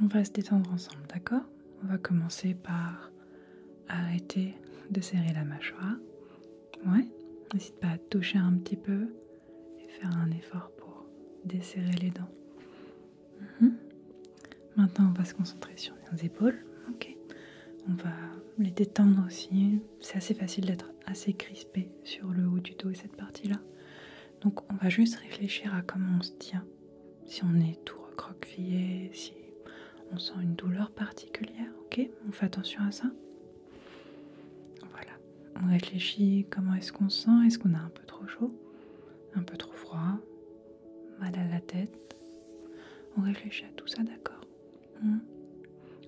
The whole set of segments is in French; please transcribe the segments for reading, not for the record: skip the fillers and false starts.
va se détendre ensemble, d'accord? On va commencer par arrêter de serrer la mâchoire. Ouais, n'hésite pas à toucher un petit peu et faire un effort pour desserrer les dents. Maintenant, on va se concentrer sur nos épaules. Ok. On va les détendre aussi. C'est assez facile d'être assez crispé sur le haut du dos et cette partie-là. Donc, on va juste réfléchir à comment on se tient. Si on est tout recroquevillé, si on sent une douleur particulière, ok? On fait attention à ça. Voilà. On réfléchit comment est-ce qu'on se sent. Est-ce qu'on a un peu trop chaud? Un peu trop froid? Mal à la tête? On réfléchit à tout ça, d'accord?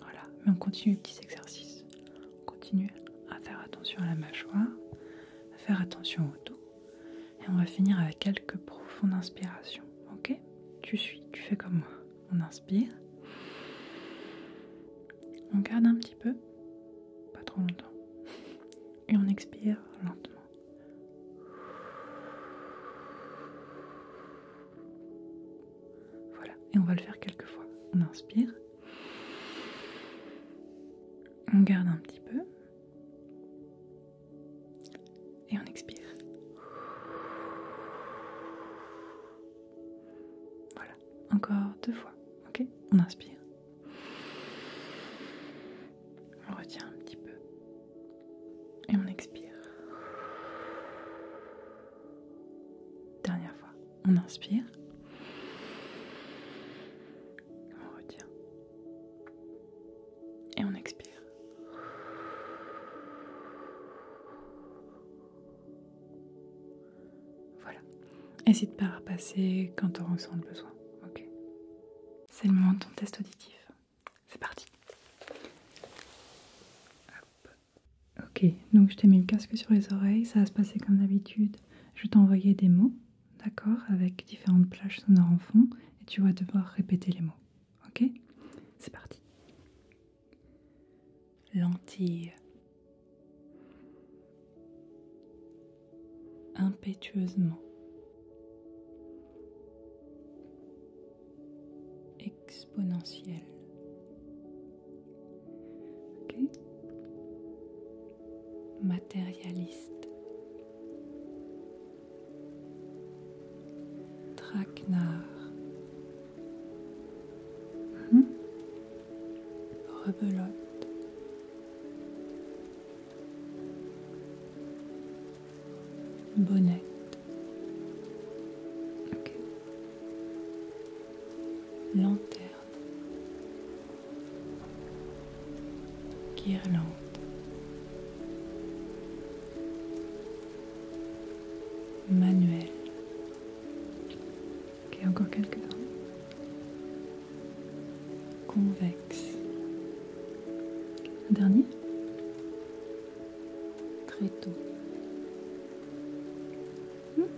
Voilà, mais on continue les petits exercices. On continue à faire attention à la mâchoire, à faire attention au dos. Et on va finir avec quelques profondes inspirations, ok? Tu suis, tu fais comme moi. On inspire. On garde un petit peu, pas trop longtemps. Et on expire lentement. Voilà, et on va le faire quelques fois. On inspire. On garde un petit peu. Et on expire. Voilà, encore 2 fois. Ok, on inspire. On retient un petit peu. Et on expire. Dernière fois. On inspire. On retient. Et on expire. Voilà. N'hésite pas à repasser quand tu en ressens le besoin. Ok. C'est le moment de ton test auditif. C'est parti. Hop. Ok, donc je t'ai mis le casque sur les oreilles. Ça va se passer comme d'habitude. Je vais t'envoyer des mots, d'accord, avec différentes plages sonores en fond. Et tu vas devoir répéter les mots. Ok? C'est parti. Lentille. Impétueusement. Exponentielle. Ok? Matérialiste. Traquenard. Rebelote. Bonnette. Ok. Lanterne. Guirlande. Manuel. Ok, encore quelques-uns. Convexe. Un dernier. Tréteau.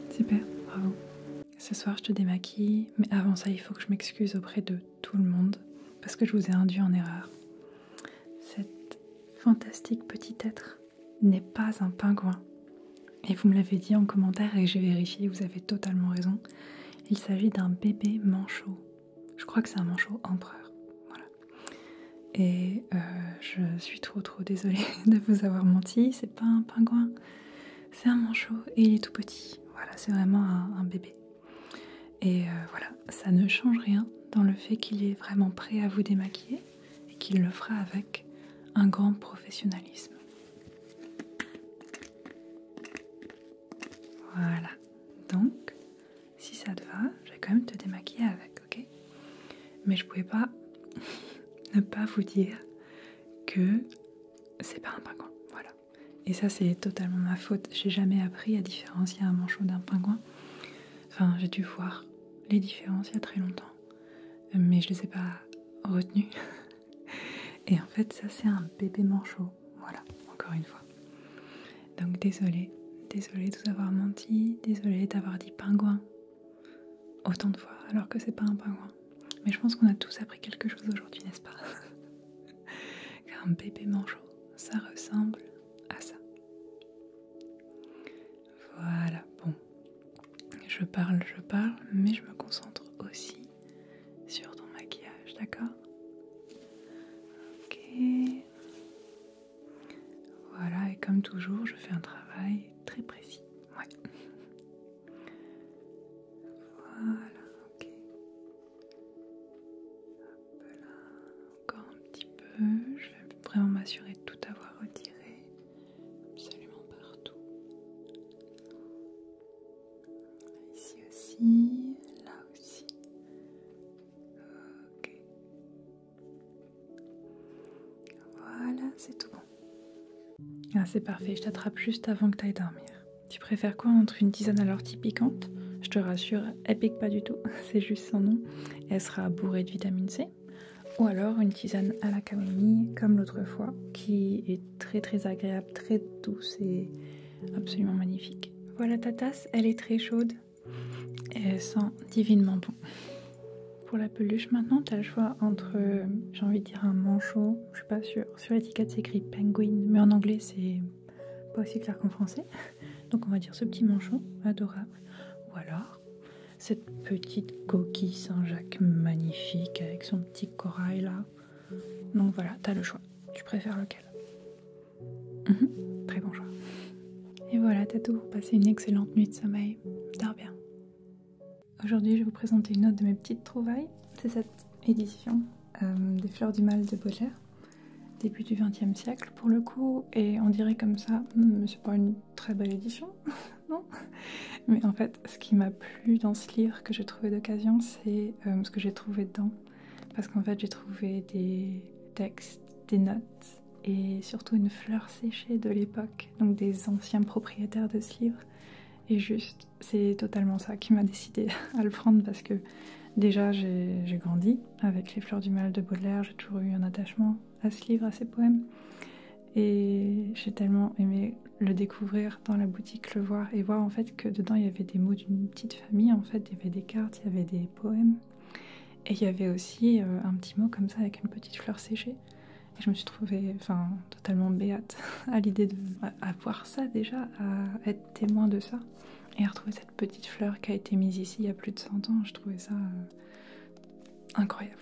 Super, bravo. Ce soir, je te démaquille, mais avant ça, il faut que je m'excuse auprès de tout le monde parce que je vous ai induit en erreur. Cet fantastique petit être n'est pas un pingouin. Et vous me l'avez dit en commentaire et j'ai vérifié, vous avez totalement raison. Il s'agit d'un bébé manchot. Je crois que c'est un manchot empereur. Voilà. Et je suis trop désolée de vous avoir menti. C'est pas un pingouin, c'est un manchot et il est tout petit. Voilà, c'est vraiment un bébé. Et voilà, ça ne change rien dans le fait qu'il est vraiment prêt à vous démaquiller et qu'il le fera avec un grand professionnalisme. Voilà, donc si ça te va, je vais quand même te démaquiller avec, ok? Mais je pouvais pas ne pas vous dire que c'est pas un pingouin, voilà. Et ça, c'est totalement ma faute. J'ai jamais appris à différencier un manchot d'un pingouin. Enfin, j'ai dû voir les différences il y a très longtemps, mais je les ai pas retenues. Et en fait, ça, c'est un bébé manchot. Voilà, encore une fois. Donc, désolée de vous avoir menti, désolée d'avoir dit pingouin autant de fois, alors que c'est pas un pingouin. Mais je pense qu'on a tous appris quelque chose aujourd'hui, n'est-ce pas? Car un bébé manchot, ça ressemble à ça. Voilà, bon. Je parle, mais je me concentre aussi sur ton maquillage, d'accord? toujours, je fais un travail très précis. Ouais. Voilà, ok. Hop là, encore un petit peu. Je vais vraiment m'assurer de tout avoir retiré. Absolument partout. Ici aussi, là aussi. Ok. Voilà, c'est tout bon. Ah, c'est parfait, je t'attrape juste avant que tu ailles dormir. Tu préfères quoi entre une tisane à l'ortie piquante? Je te rassure, elle pique pas du tout, c'est juste son nom. Elle sera bourrée de vitamine C. Ou alors une tisane à la camomille, comme l'autre fois, qui est très très agréable, très douce et absolument magnifique. Voilà ta tasse, elle est très chaude et elle sent divinement bon. Pour la peluche maintenant, tu as le choix entre, j'ai envie de dire un manchot, je suis pas sûre. Sur l'étiquette c'est écrit penguin, mais en anglais c'est pas aussi clair qu'en français. Donc on va dire ce petit manchot, adorable. Ou alors cette petite coquille Saint-Jacques magnifique avec son petit corail là. Donc voilà, t'as le choix. Tu préfères lequel? Très bon choix. Et voilà, t'as tout pour passer une excellente nuit de sommeil. Dors bien. Aujourd'hui, je vais vous présenter une autre de mes petites trouvailles. C'est cette édition des Fleurs du Mal de Baudelaire, début du XXe siècle pour le coup, et on dirait comme ça, c'est pas une très belle édition, non? Mais en fait, ce qui m'a plu dans ce livre que j'ai trouvé d'occasion, c'est ce que j'ai trouvé dedans. Parce qu'en fait, j'ai trouvé des textes, des notes, et surtout une fleur séchée de l'époque, donc des anciens propriétaires de ce livre. Et juste, c'est totalement ça qui m'a décidé à le prendre parce que déjà j'ai grandi avec les Fleurs du Mal de Baudelaire, j'ai toujours eu un attachement à ce livre, à ces poèmes. Et j'ai tellement aimé le découvrir dans la boutique, le voir et voir en fait que dedans il y avait des mots d'une petite famille, en fait il y avait des cartes, il y avait des poèmes. Et il y avait aussi un petit mot comme ça avec une petite fleur séchée. Et je me suis trouvée totalement béate à l'idée de voir ça déjà, à être témoin de ça. Et à retrouver cette petite fleur qui a été mise ici il y a plus de 100 ans, je trouvais ça incroyable.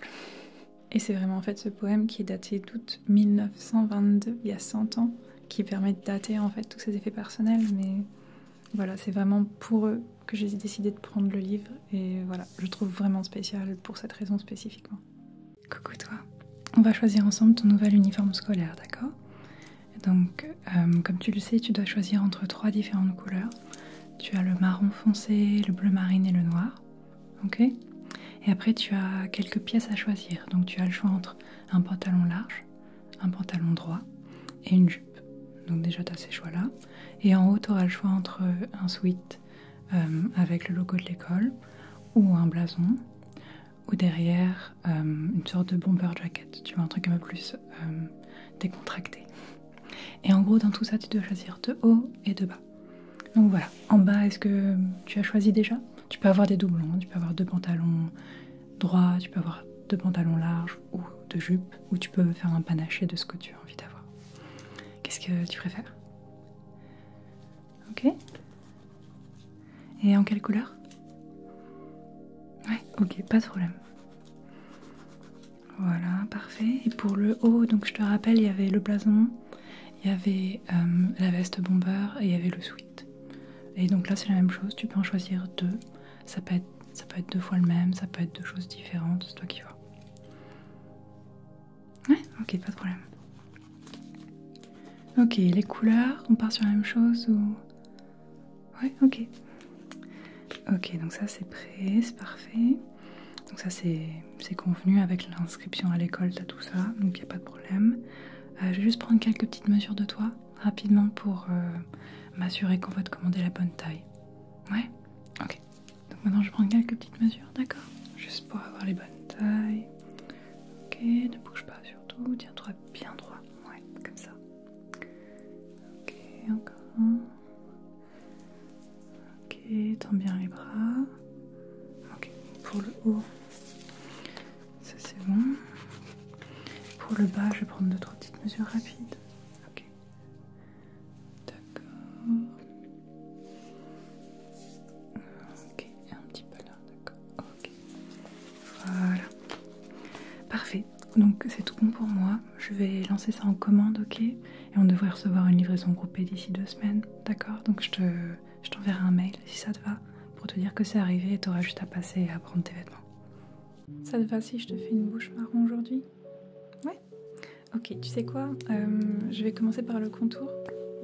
Et c'est vraiment en fait ce poème qui est daté d'août 1922, il y a 100 ans, qui permet de dater en fait tous ces effets personnels. Mais voilà, c'est vraiment pour eux que j'ai décidé de prendre le livre. Et voilà, je le trouve vraiment spécial pour cette raison spécifiquement. Coucou toi, on va choisir ensemble ton nouvel uniforme scolaire, d'accord? Donc, comme tu le sais, tu dois choisir entre 3 différentes couleurs. Tu as le marron foncé, le bleu marine et le noir, ok? Et après, tu as quelques pièces à choisir. Donc, tu as le choix entre un pantalon large, un pantalon droit et une jupe. Donc déjà, tu as ces choix-là. Et en haut, tu auras le choix entre un sweat avec le logo de l'école ou un blason, ou derrière une sorte de bomber jacket, tu vois, un truc un peu plus décontracté. Et en gros, dans tout ça, tu dois choisir de haut et de bas. Donc voilà, en bas, est-ce que tu as choisi déjà? Tu peux avoir des doublons, tu peux avoir 2 pantalons droits, tu peux avoir 2 pantalons larges ou 2 jupes, ou tu peux faire un panaché de ce que tu as envie d'avoir. Qu'est-ce que tu préfères? Ok. Et en quelle couleur? Ouais, ok, pas de problème. Voilà, parfait. Et pour le haut, donc je te rappelle, il y avait le blason, il y avait la veste bomber et il y avait le sweat. Et donc là, c'est la même chose, tu peux en choisir 2. Ça peut être 2 fois le même, ça peut être 2 choses différentes, c'est toi qui vois. Ouais, ok, pas de problème. Ok, les couleurs, on part sur la même chose ou... Ouais, ok. Ok, donc ça c'est prêt, c'est parfait. Donc ça c'est convenu avec l'inscription à l'école, t'as tout ça, donc il n'y a pas de problème. Je vais juste prendre quelques petites mesures de toi, rapidement, pour m'assurer qu'on va te commander la bonne taille. Ouais? Ok. Donc maintenant je prends quelques petites mesures, d'accord? Juste pour avoir les bonnes tailles. Ok, ne bouge pas surtout, tiens-toi bien droit. Ouais, comme ça. Ok, encore un. Ok, tends bien les bras. Ok, pour le haut, ça c'est bon. Pour le bas, je vais prendre 2-3 petites mesures rapides. Ok. D'accord. Ok, et un petit peu là, d'accord. Ok. Voilà. Parfait. Donc c'est c'est tout bon pour moi. Je vais lancer ça en commande, ok? Et on devrait recevoir une livraison groupée d'ici 2 semaines, d'accord? Donc je t'enverrai un mail si ça te va, pour te dire que c'est arrivé et t'auras juste à passer et à prendre tes vêtements. Ça te va si je te fais une bouche marron aujourd'hui? Ouais? Ok, tu sais quoi? Je vais commencer par le contour,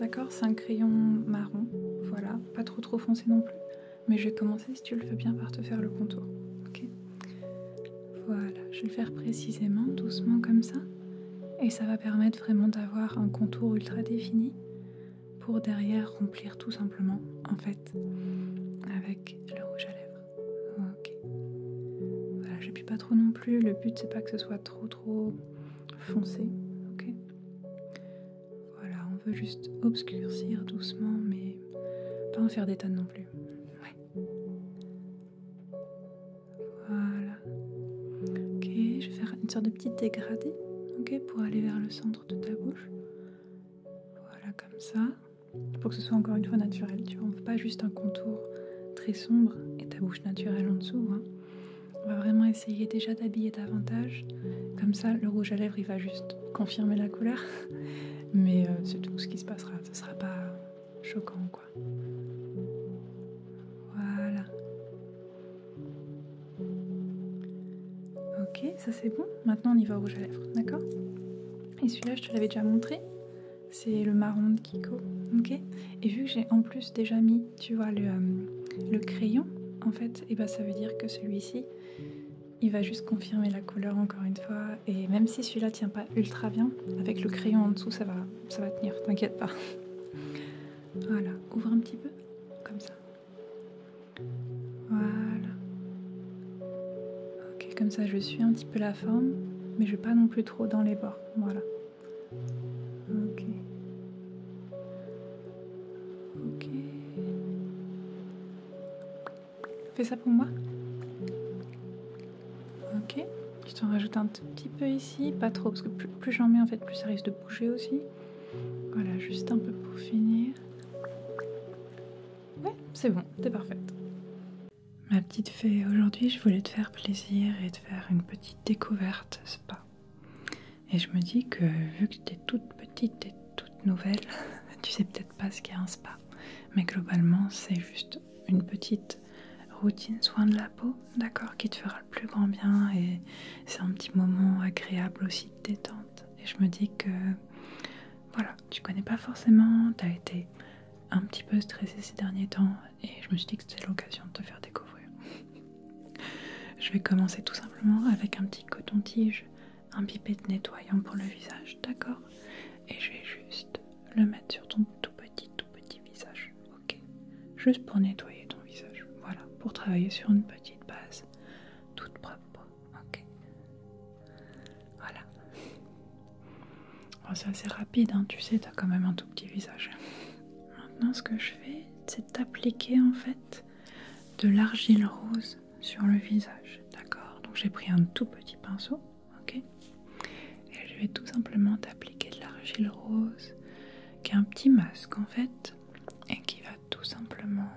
d'accord? C'est un crayon marron, voilà, pas trop foncé non plus. Mais je vais commencer, si tu le veux bien, par te faire le contour, ok? Voilà, je vais le faire précisément, doucement comme ça. Et ça va permettre vraiment d'avoir un contour ultra défini pour derrière remplir tout simplement, en fait, avec le rouge à lèvres. Ok. Voilà, j'appuie pas trop non plus, le but c'est pas que ce soit trop foncé, ok? Voilà, on veut juste obscurcir doucement, mais pas en faire des tonnes non plus. Ouais. Voilà. Ok, je vais faire une sorte de petit dégradé, ok, pour aller vers le centre de ta bouche. Voilà, comme ça. Pour que ce soit encore une fois naturel, tu vois. On veut pas juste un contour très sombre et ta bouche naturelle en dessous, hein. On va vraiment essayer déjà d'habiller davantage. Comme ça, le rouge à lèvres, il va juste confirmer la couleur. Mais c'est tout ce qui se passera. Ce sera pas choquant, quoi. Voilà. Ok, ça c'est bon. Maintenant, on y va au rouge à lèvres, d'accord? Et celui-là, je te l'avais déjà montré. C'est le marron de Kiko, ok? Et vu que j'ai en plus déjà mis, tu vois, le crayon, en fait, et ça veut dire que celui-ci, il va juste confirmer la couleur encore une fois. Et même si celui-là tient pas ultra bien, avec le crayon en dessous, ça va tenir, t'inquiète pas. Voilà, ouvre un petit peu, comme ça. Voilà. Ok, comme ça je suis un petit peu la forme, mais je vais pas non plus trop dans les bords, voilà. Ok. Ok. Fais ça pour moi. Ok. Je t'en rajoute un tout petit peu ici, pas trop, parce que plus j'en mets en fait, plus ça risque de bouger aussi. Voilà, juste un peu pour finir. Ouais, c'est bon, t'es parfaite. Ma petite fée, aujourd'hui je voulais te faire plaisir et te faire une petite découverte spa. Et je me dis que vu que t'es toute petite et toute nouvelle, tu sais peut-être pas ce qu'est un spa. Mais globalement, c'est juste une petite routine soin de la peau, d'accord, qui te fera le plus grand bien. Et c'est un petit moment agréable aussi de détente. Et je me dis que, voilà, tu connais pas forcément, t'as été un petit peu stressée ces derniers temps. Et je me suis dit que c'était l'occasion de te faire découvrir. Je vais commencer tout simplement avec un petit coton-tige, un pipette nettoyant pour le visage, d'accord? Et je vais juste le mettre sur ton tout petit visage, ok? Juste pour nettoyer ton visage, voilà, pour travailler sur une petite base toute propre, ok? Voilà. Bon, c'est assez rapide, hein, tu sais, t'as quand même un tout petit visage. Maintenant, ce que je fais, c'est d'appliquer en fait de l'argile rose sur le visage, d'accord? Donc j'ai pris un tout petit pinceau, ok? Et je vais tout simplement t'appliquer de l'argile rose, qui est un petit masque en fait, et qui va tout simplement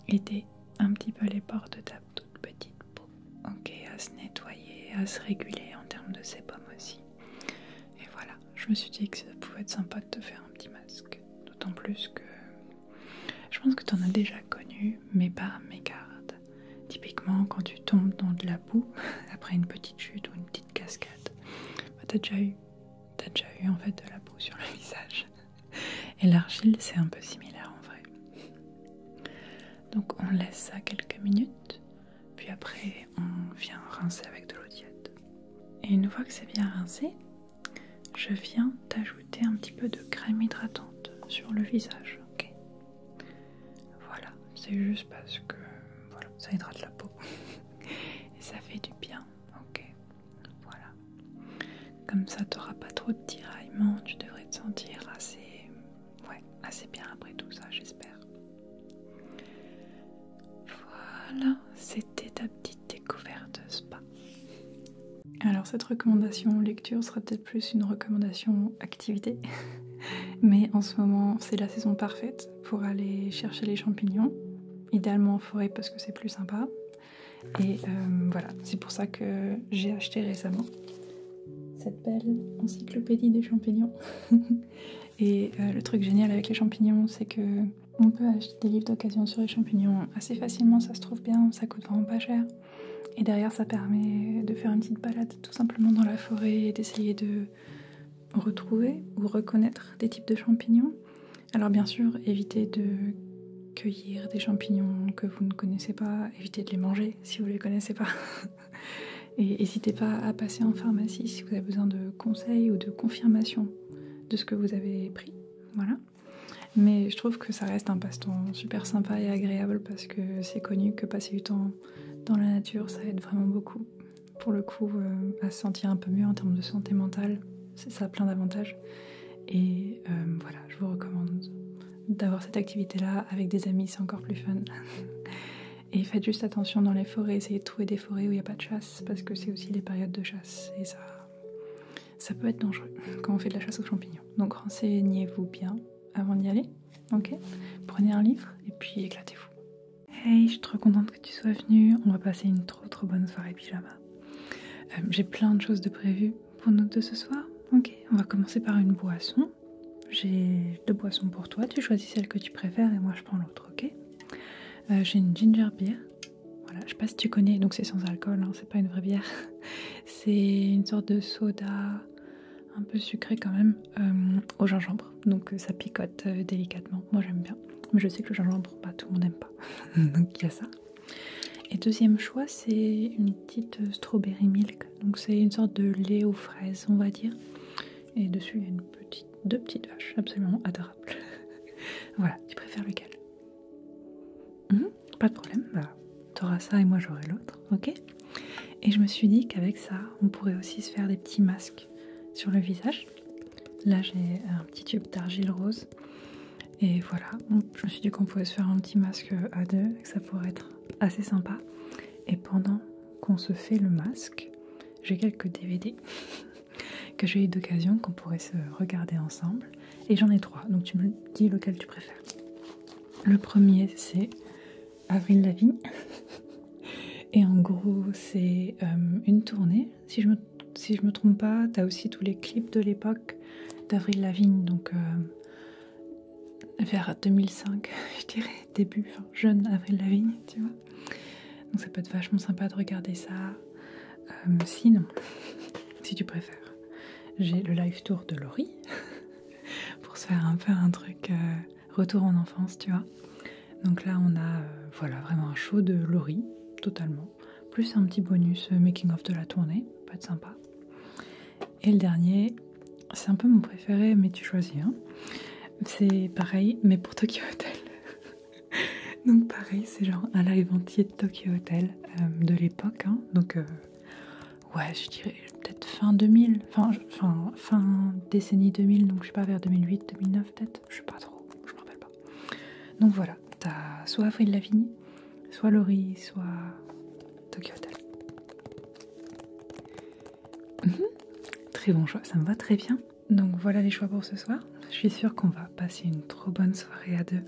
aider un petit peu les pores de ta toute petite peau, ok? À se nettoyer, à se réguler en termes de sébum aussi. Et voilà, je me suis dit que ça pouvait être sympa de te faire un petit masque, d'autant plus que je pense que tu en as déjà connu, mais par mégarde. Typiquement, quand tu tombes dans de la boue, après une petite chute ou une petite cascade, t'as déjà eu en fait de la boue sur le visage. Et l'argile, c'est un peu similaire en vrai. Donc on laisse ça quelques minutes, puis après on vient rincer avec de l'eau tiède. Et une fois que c'est bien rincé, je viens t'ajouter un petit peu de crème hydratante sur le visage, ok? Voilà, c'est juste parce que voilà, ça hydrate la peau et ça fait du bien, ok? Voilà. Comme ça, t'auras pas trop de tiraillements, tu devrais te sentir assez bien après tout ça, j'espère. Voilà, c'était ta petite découverte spa. Alors cette recommandation lecture sera peut-être plus une recommandation activité, mais en ce moment c'est la saison parfaite pour aller chercher les champignons, idéalement en forêt parce que c'est plus sympa. Et voilà, c'est pour ça que j'ai acheté récemment cette belle encyclopédie des champignons. Et le truc génial avec les champignons, c'est que on peut acheter des livres d'occasion sur les champignons assez facilement, ça se trouve bien, ça coûte vraiment pas cher. Et derrière, ça permet de faire une petite balade tout simplement dans la forêt et d'essayer de retrouver ou reconnaître des types de champignons. Alors bien sûr, évitez de cueillir des champignons que vous ne connaissez pas, évitez de les manger si vous ne les connaissez pas. Et n'hésitez pas à passer en pharmacie si vous avez besoin de conseils ou de confirmation de ce que vous avez pris. Voilà. Mais je trouve que ça reste un passe-temps super sympa et agréable parce que c'est connu que passer du temps dans la nature, ça aide vraiment beaucoup. Pour le coup, à se sentir un peu mieux en termes de santé mentale, ça a plein d'avantages. Et voilà, je vous recommande d'avoir cette activité-là avec des amis, c'est encore plus fun. Et faites juste attention dans les forêts, essayez de trouver des forêts où il n'y a pas de chasse, parce que c'est aussi les périodes de chasse, et ça peut être dangereux quand on fait de la chasse aux champignons. Donc renseignez-vous bien avant d'y aller, ok? Prenez un livre, et puis éclatez-vous. Hey, je suis trop contente que tu sois venue, on va passer une trop bonne soirée pyjama. J'ai plein de choses de prévues pour nous deux ce soir, ok? On va commencer par une boisson. J'ai 2 boissons pour toi, tu choisis celle que tu préfères et moi je prends l'autre, ok? J'ai une ginger beer, voilà, je sais pas si tu connais, donc c'est sans alcool, hein, c'est pas une vraie bière. C'est une sorte de soda un peu sucré quand même, au gingembre, donc ça picote délicatement, moi j'aime bien. Mais je sais que le gingembre, pas tout le monde n'aime pas, donc il y a ça. Et deuxième choix, c'est une petite strawberry milk, donc c'est une sorte de lait aux fraises, on va dire. Et dessus, il y a deux petites vaches absolument adorables. Voilà, tu préfères lequel? Pas de problème, bah, t'auras ça et moi j'aurai l'autre, ok? Et je me suis dit qu'avec ça, on pourrait aussi se faire des petits masques sur le visage. Là, j'ai un petit tube d'argile rose. Et voilà, je me suis dit qu'on pouvait se faire un petit masque à deux, et que ça pourrait être assez sympa. Et pendant qu'on se fait le masque, j'ai quelques DVD que j'ai eu d'occasion, qu'on pourrait se regarder ensemble. Et j'en ai 3, donc tu me dis lequel tu préfères. Le premier, c'est Avril Lavigne. Et en gros, c'est une tournée. Si je me trompe pas, t'as aussi tous les clips de l'époque d'Avril Lavigne, donc vers 2005, je dirais, début, enfin jeune Avril Lavigne, tu vois. Donc ça peut être vachement sympa de regarder ça. Sinon, si tu préfères, j'ai le live tour de Laurie pour se faire un peu un truc retour en enfance, tu vois. Donc là, on a voilà, vraiment un show de Laurie, totalement, plus un petit bonus making of de la tournée, pas être sympa. Et le dernier, c'est un peu mon préféré, mais tu choisis, hein. C'est pareil, mais pour Tokyo Hotel. Donc pareil, c'est genre un live entier de Tokyo Hotel de l'époque, hein. Donc ouais, je dirais peut-être fin 2000, fin décennie 2000, donc je sais pas, vers 2008, 2009 peut-être, je sais pas trop, je me rappelle pas. Donc voilà, t'as soit Avril Lavigne, soit Laurie, soit Tokyo Hotel. Très bon choix, ça me va très bien. Donc voilà les choix pour ce soir. Je suis sûre qu'on va passer une trop bonne soirée à deux.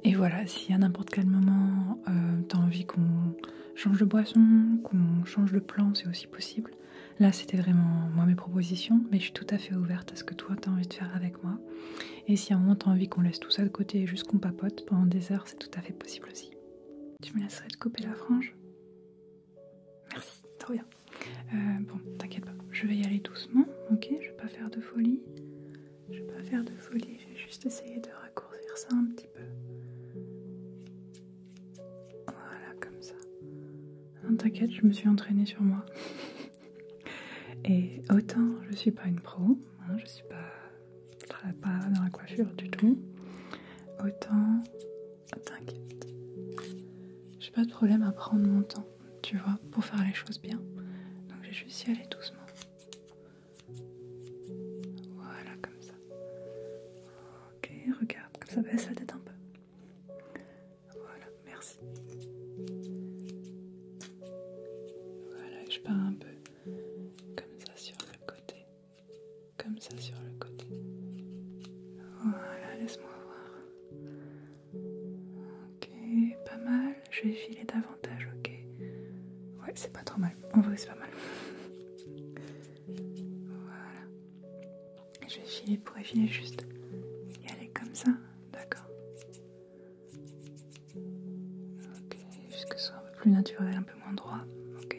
Et voilà, si à n'importe quel moment t'as envie qu'on change de boisson, qu'on change de plan, c'est aussi possible. Là, c'était vraiment moi mes propositions, mais je suis tout à fait ouverte à ce que toi t'as envie de faire avec moi. Et si à un moment t'as envie qu'on laisse tout ça de côté et juste qu'on papote pendant des heures, c'est tout à fait possible aussi. Tu me laisserais te couper la frange? Merci, trop bien. Bon, t'inquiète pas, je vais y aller doucement, ok? Je vais pas faire de folie. Je vais pas faire de folie, je vais juste essayer de raccourcir ça un petit peu. Voilà, comme ça. Non, t'inquiète, je me suis entraînée sur moi. Et autant je suis pas une pro, hein, je travaille pas dans la coiffure du tout, autant, t'inquiète, j'ai pas de problème à prendre mon temps, tu vois, pour faire les choses bien. Donc je vais juste y aller doucement. Voilà, comme ça. Ok, regarde, comme ça baisse la tête un peu. Voilà, merci. Voilà, je pars un peu comme ça sur le côté. Comme ça sur le côté. Voilà, laisse-moi voir. Ok, pas mal. Je vais filer davantage, ok. je vais filer pour effiler juste. Y aller comme ça, d'accord. Ok, juste que ce soit un peu plus naturel, un peu moins droit. Ok.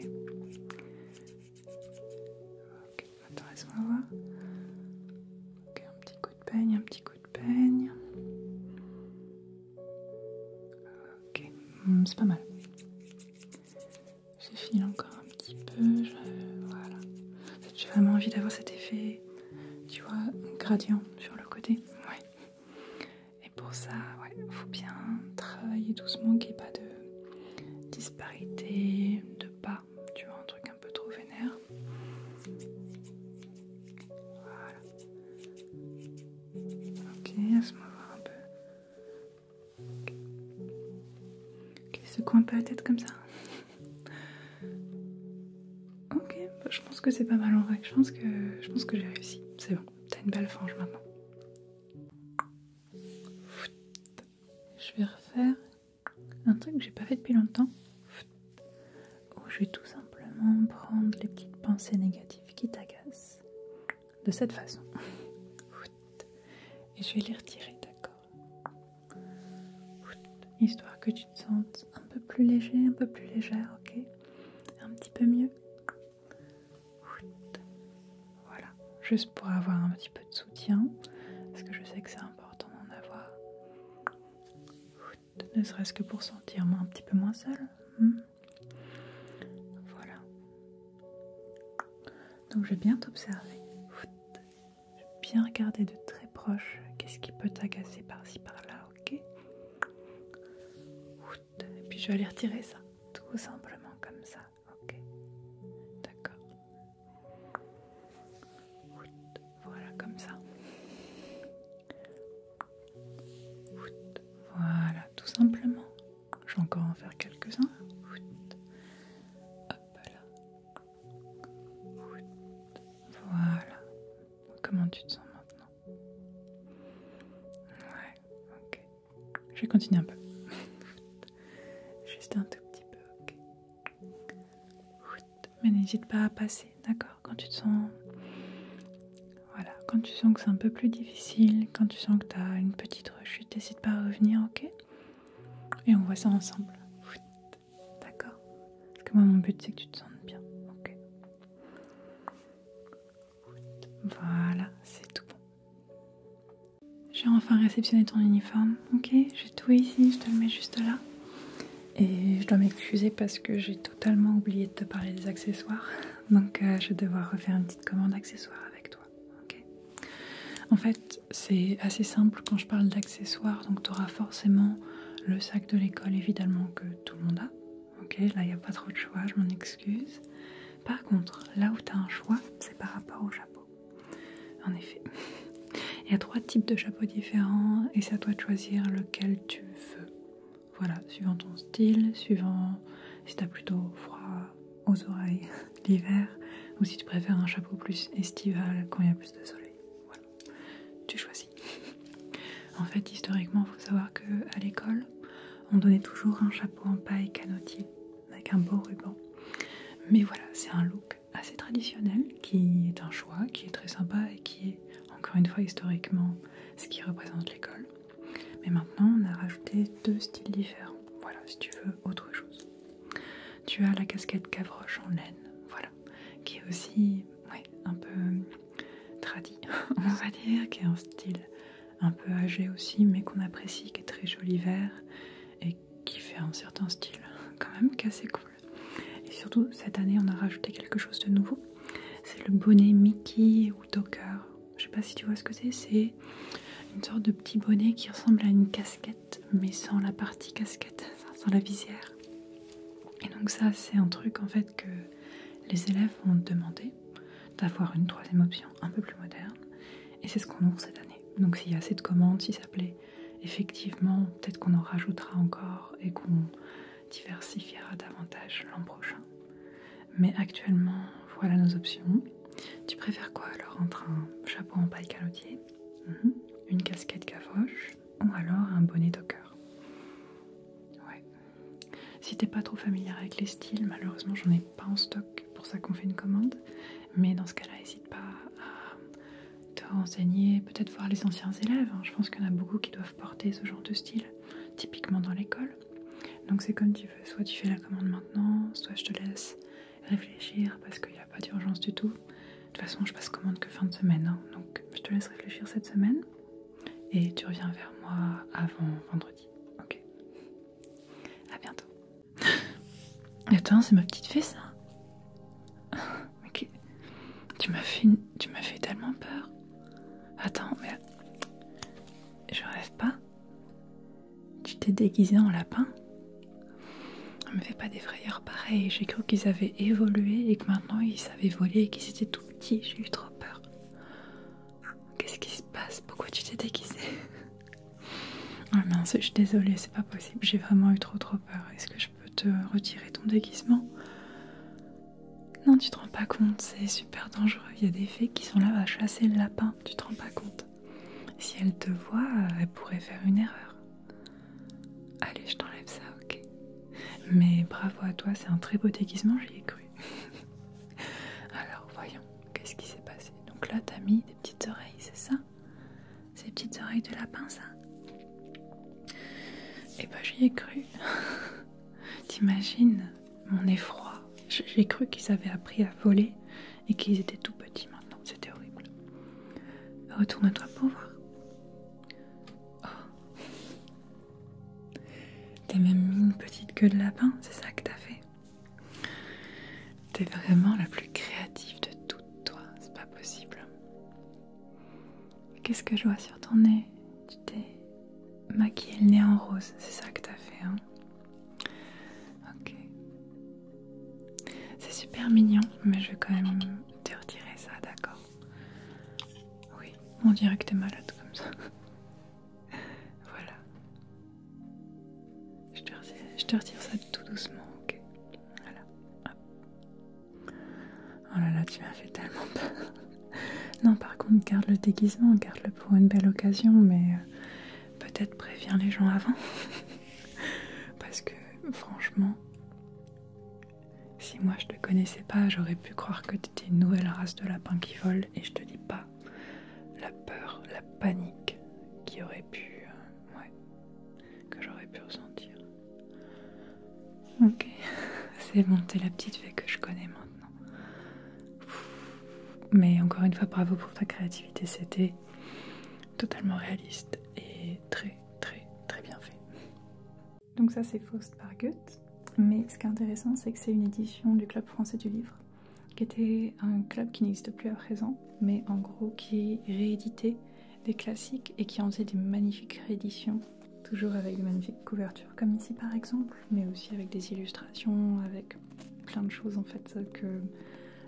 Ok, attends, laisse-moi voir. Ok, un petit coup de peigne, un petit coup de peigne. Ok, c'est pas mal. J'effile encore un petit peu, voilà. En fait, j'ai vraiment envie d'avoir cet effet, tu vois, gradient sur le côté. Ouais. Et pour ça, ouais, faut bien travailler doucement, qu'il n'y ait pas de disparité, de pas, tu vois, un truc un peu trop vénère. Voilà. Ok, laisse-moi voir un peu. Ok, ok, secoue un peu la tête comme ça. Ok, bah, je pense que c'est pas mal en vrai. Je pense que j'ai réussi. C'est bon, t'as une belle frange maintenant. Je vais refaire un truc que j'ai pas fait depuis longtemps. Où je vais tout simplement prendre les petites pensées négatives qui t'agacent. De cette façon. Et je vais les retirer, d'accord? Histoire que tu te sentes un peu plus léger, un peu plus légère, ok? Un petit peu mieux. Voilà, juste pour avoir un petit peu de soutien, parce que je sais que c'est important d'en avoir. Ne serait-ce que pour sentir un petit peu moins seule. Voilà. Donc je vais bien t'observer. Je vais bien regarder de très proche qu'est-ce qui peut t'agacer par-ci par-là, ok? Et puis je vais aller retirer ça, tout simplement comme ça, ok? D'accord. Voilà, comme ça. Voilà, tout simplement. Je vais encore en faire quelques-uns. Hop là. Voilà. Comment tu te sens maintenant? Ouais, ok. Je vais continuer un peu. Juste un tout petit peu, ok. Mais n'hésite pas à passer, d'accord? Quand tu te sens... Voilà, quand tu sens que c'est un peu plus difficile, quand tu sens que tu as une petite rechute, n'hésite pas à revenir, ok? Et on voit ça ensemble. D'accord? Parce que moi, mon but, c'est que tu te sentes bien, ok? Voilà, c'est tout bon. J'ai enfin réceptionné ton uniforme, ok? J'ai tout ici, je te le mets juste là. Et je dois m'excuser parce que j'ai totalement oublié de te parler des accessoires. Donc je vais devoir refaire une petite commande accessoires avec toi. Ok. En fait, c'est assez simple quand je parle d'accessoires. Donc tu auras forcément le sac de l'école, évidemment, que tout le monde a. Ok, là il n'y a pas trop de choix, je m'en excuse. Par contre, là où tu as un choix, c'est par rapport au chapeau. En effet. Il y a 3 types de chapeaux différents et c'est à toi de choisir lequel tu veux. Voilà, suivant ton style, suivant si t'as plutôt froid aux oreilles l'hiver ou si tu préfères un chapeau plus estival quand il y a plus de soleil. Voilà, tu choisis. En fait, historiquement, il faut savoir qu'à l'école, on donnait toujours un chapeau en paille canotier avec un beau ruban. Mais voilà, c'est un look assez traditionnel qui est un choix, qui est très sympa et qui est, encore une fois, historiquement, ce qui représente l'école. Mais maintenant, on a rajouté 2 styles différents. Voilà, si tu veux autre chose. Tu as la casquette Gavroche en laine, voilà, qui est aussi un peu tradie, on va dire, qui est un style un peu âgé aussi, mais qu'on apprécie, qui est très joli vert et qui fait un certain style quand même assez cool. Et surtout, cette année, on a rajouté quelque chose de nouveau. C'est le bonnet Mickey ou Docker. Je sais pas si tu vois ce que c'est une sorte de petit bonnet qui ressemble à une casquette, mais sans la partie casquette, sans la visière. Et donc ça, c'est un truc en fait que les élèves vont demander, d'avoir une 3e option un peu plus moderne. Et c'est ce qu'on ouvre cette année. Donc s'il y a assez de commandes, si ça plaît, effectivement, peut-être qu'on en rajoutera encore et qu'on diversifiera davantage l'an prochain. Mais actuellement, voilà nos options. Tu préfères quoi alors entre un chapeau en paille calotier, une casquette Gavroche ou alors un bonnet Docker? Ouais. Si t'es pas trop familière avec les styles, malheureusement j'en ai pas en stock, pour ça qu'on fait une commande. Mais dans ce cas-là, n'hésite pas à te renseigner, peut-être voir les anciens élèves. Hein. Je pense qu'il y en a beaucoup qui doivent porter ce genre de style, typiquement dans l'école. Donc c'est comme tu veux, soit tu fais la commande maintenant, soit je te laisse réfléchir parce qu'il n'y a pas d'urgence du tout. De toute façon, je passe commande que fin de semaine, hein. Donc je te laisse réfléchir cette semaine et tu reviens vers moi avant vendredi. Ok? À bientôt. Attends, c'est ma petite fée ça. Ok. Tu m'as fait tellement peur. Attends, mais je rêve pas. Tu t'es déguisé en lapin? Ne me fais pas des frayeurs pareilles. J'ai cru qu'ils avaient évolué et que maintenant ils savaient voler et qu'ils étaient tout petits. J'ai eu trop peur. Qu'est-ce qui se passe? Pourquoi tu t'es déguisé? Oh mince, je suis désolée, c'est pas possible. J'ai vraiment eu trop peur. Est-ce que je peux te retirer ton déguisement? Non, tu te rends pas compte, c'est super dangereux. Il y a des fées qui sont là à chasser le lapin. Tu te rends pas compte? Si elles te voient, elles pourraient faire une erreur. Allez, je t'enlève ça, ok? Mais bravo à toi, c'est un très beau déguisement, j'y ai cru. Alors, voyons, qu'est-ce qui s'est passé? Donc là, t'as mis des petites oreilles, c'est ça? Ces petites oreilles de lapin, ça? Eh ben, j'y ai cru. T'imagines mon effroi? J'ai cru qu'ils avaient appris à voler et qu'ils étaient tout petits maintenant. C'était horrible. Retourne-toi pour voir. Oh. T'as même mis une petite queue de lapin, c'est ça que t'as fait? T'es vraiment la plus créative de toutes, toi. C'est pas possible. Qu'est-ce que je vois sur ton nez? Tu t'es maquillé le nez en rose, c'est ça que t'as fait, hein? Ok. C'est super mignon, mais je vais quand même te retirer ça, d'accord? Oui, on dirait que t'es malade comme ça. Voilà. Je te retire ça tout doucement, ok? Voilà. Hop. Oh là là, tu m'as fait tellement peur. Non, par contre, garde le déguisement, garde-le pour une belle occasion, mais peut-être préviens les gens avant. Parce que, franchement, si moi je te connaissais pas, j'aurais pu croire que t'étais une nouvelle race de lapins qui volent, et je te dis pas la peur, la panique qui aurait pu, que j'aurais pu ressentir. Ok, c'est bon, t'es la petite fée que je connais maintenant. Mais encore une fois, bravo pour ta créativité, c'était totalement réaliste et très bien fait. Donc ça c'est Faust par Goethe, mais ce qui est intéressant c'est que c'est une édition du Club français du livre, qui était un club qui n'existe plus à présent, mais en gros qui rééditait des classiques et qui en faisait des magnifiques rééditions, toujours avec de magnifiques couvertures comme ici par exemple, mais aussi avec des illustrations, avec plein de choses en fait que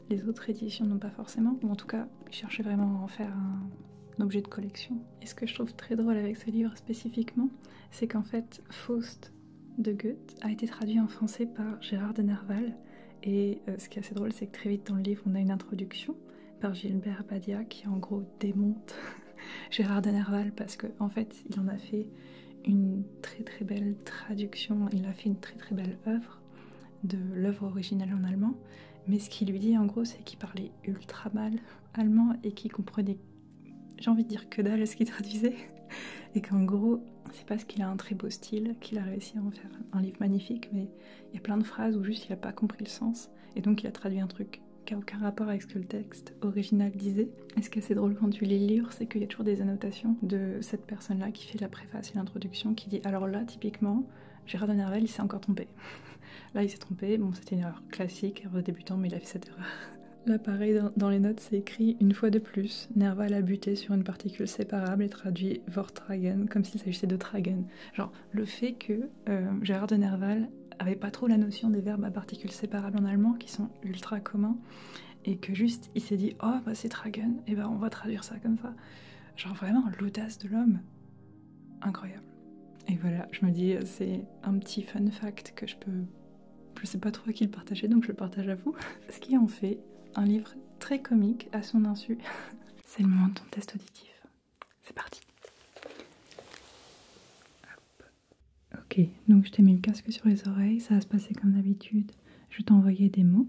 les autres éditions n'ont pas forcément, ou en tout cas ils cherchaient vraiment à en faire un objet de collection. Et ce que je trouve très drôle avec ce livre spécifiquement, c'est qu'en fait Faust de Goethe a été traduit en français par Gérard de Nerval, et ce qui est assez drôle c'est que très vite dans le livre on a une introduction par Gilbert Badia qui en gros démonte Gérard de Nerval parce qu'en fait il en a fait une très belle traduction, il a fait une très belle œuvre de l'œuvre originale en allemand, mais ce qu'il lui dit en gros c'est qu'il parlait ultra mal allemand et qu'il comprenait, j'ai envie de dire que dalle ce qu'il traduisait, et qu'en gros c'est parce qu'il a un très beau style qu'il a réussi à en faire un livre magnifique, mais il y a plein de phrases où juste il a pas compris le sens et donc il a traduit un truc qui a aucun rapport avec ce que le texte original disait. Et ce qui est assez drôle quand tu lis le livre, c'est qu'il y a toujours des annotations de cette personne-là qui fait la préface et l'introduction, qui dit alors là typiquement Gérard de Nerval il s'est encore trompé. Là il s'est trompé, bon c'était une erreur classique, erreur de débutant, mais il a fait cette erreur. Là pareil dans les notes c'est écrit une fois de plus, Nerval a buté sur une particule séparable et traduit Vortragen comme s'il s'agissait de tragen. Genre le fait que Gérard de Nerval avait pas trop la notion des verbes à particules séparables en allemand qui sont ultra communs, et que juste il s'est dit oh bah c'est tragen, et bah on va traduire ça comme ça. Genre vraiment l'audace de l'homme, incroyable. Et voilà, je me dis c'est un petit fun fact que je sais pas trop à qui le partager, donc je le partage à vous. Ce qui en fait un livre très comique à son insu. C'est le moment de ton test auditif. C'est parti. Hop. Ok, donc je t'ai mis le casque sur les oreilles, ça va se passer comme d'habitude. Je vais t'envoyer des mots,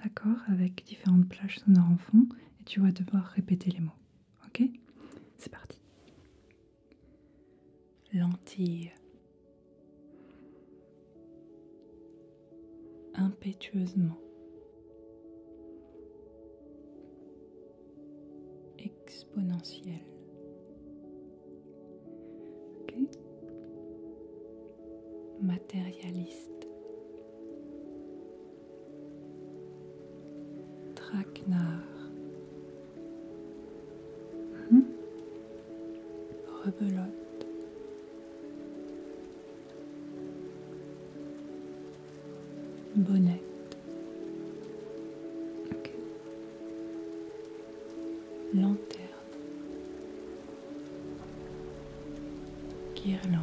d'accord, avec différentes plages sonores en fond, et tu vas devoir répéter les mots. Ok? Ok, c'est parti. Lentille. Impétueusement. Exponentielle. Ok. Matérialiste. Traquenard. Rebelote. Bonnette. Ok. Lanterne. Guirlande.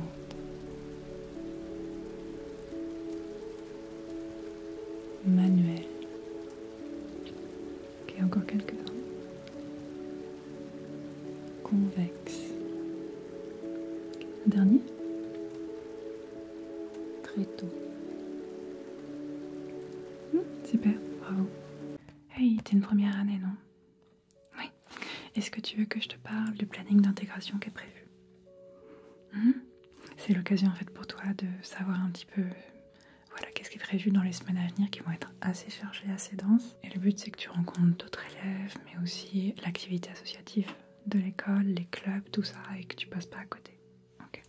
Manuel. Ok, encore quelques-uns. Convexe. Un dernier. Tréteau. Super, bravo. Hey, t'es une première année, non? Oui. Est-ce que tu veux que je te parle du planning d'intégration qui est prévu? C'est l'occasion en fait pour toi de savoir un petit peu voilà, qu'est-ce qui est prévu dans les semaines à venir qui vont être assez chargées, assez denses. Et le but c'est que tu rencontres d'autres élèves, mais aussi l'activité associative de l'école, les clubs, tout ça, et que tu passes pas à côté. Ok.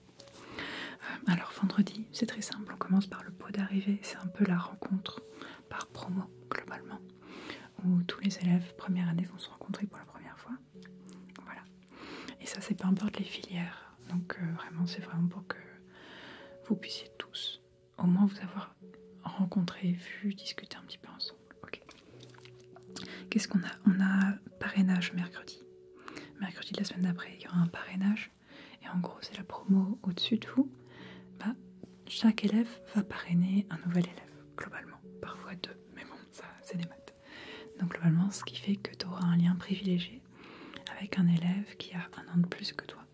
Alors vendredi, c'est très simple, on commence par le pot d'arrivée, c'est un peu la rencontre par promo globalement, où tous les élèves première année vont se rencontrer pour la première fois. Voilà. Et ça c'est peu importe les filières, donc vraiment c'est vraiment pour que vous puissiez tous au moins vous avoir rencontré, vu, discuter un petit peu ensemble. Ok. Qu'est-ce qu'on a? On a parrainage mercredi. Mercredi de la semaine d'après, il y aura un parrainage. Et en gros, c'est la promo au-dessus de vous. Bah, chaque élève va parrainer un nouvel élève, globalement. Parfois deux, mais bon, ça, c'est des maths. Donc globalement, ce qui fait que tu auras un lien privilégié avec un élève qui a un an de plus que toi,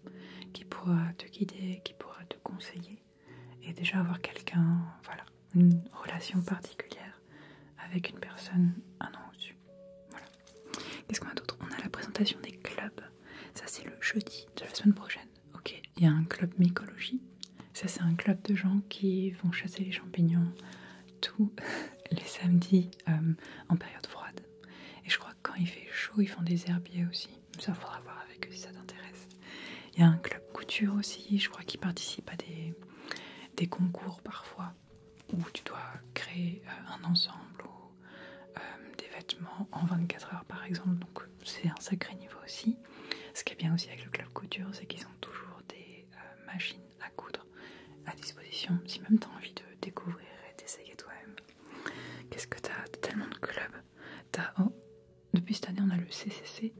qui pourra te guider, qui pourra te conseiller, et déjà avoir quelqu'un, voilà, une relation particulière avec une personne un an au-dessus. Voilà. Qu'est-ce qu'on a d'autre? On a la présentation des clubs. Ça, c'est le jeudi de la semaine prochaine. Ok, il y a un club mycologie. Ça, c'est un club de gens qui vont chasser les champignons tous les samedis en période froide. Et je crois que quand il fait chaud, ils font des herbiers aussi. Ça, faudra voir avec eux si ça t'intéresse. Il y a un club couture aussi. Je crois qu'ils participent à des concours parfois où tu dois créer un ensemble ou des vêtements en 24 heures par exemple. Donc c'est un sacré niveau aussi. Ce qui est bien aussi avec le club couture, c'est qu'ils ont toujours des machines à coudre à disposition si même tu as envie de découvrir et d'essayer toi-même. Qu'est-ce que tu as? Tellement de clubs. Depuis cette année, on a le CCC.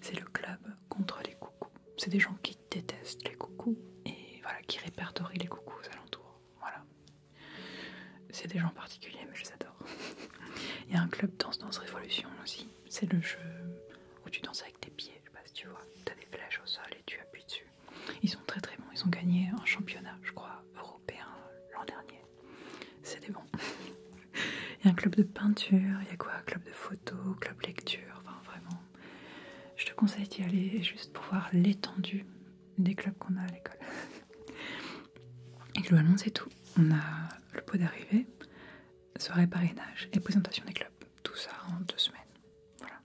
C'est le club contre les coucous. C'est des gens qui détestent les coucous et voilà, qui répertorient les coucous aux alentours. Voilà. C'est des gens particuliers, mais je les adore. Il y a un club Danse Révolution aussi. C'est le jeu où tu danses avec tes pieds. Je sais pas si tu vois. Tu as des flèches au sol et tu appuies dessus. Ils sont très très bons. Ils ont gagné un championnat, je crois, européen l'an dernier. C'est des bons. Il y a un club de peinture. Il y a quoi? Un club de photo, club lecture. Enfin, vraiment. Je te conseille d'y aller juste pour voir l'étendue des clubs qu'on a à l'école. Et globalement, c'est tout. On a le pot d'arrivée, soirée parrainage et présentation des clubs. Tout ça en 2 semaines. Voilà.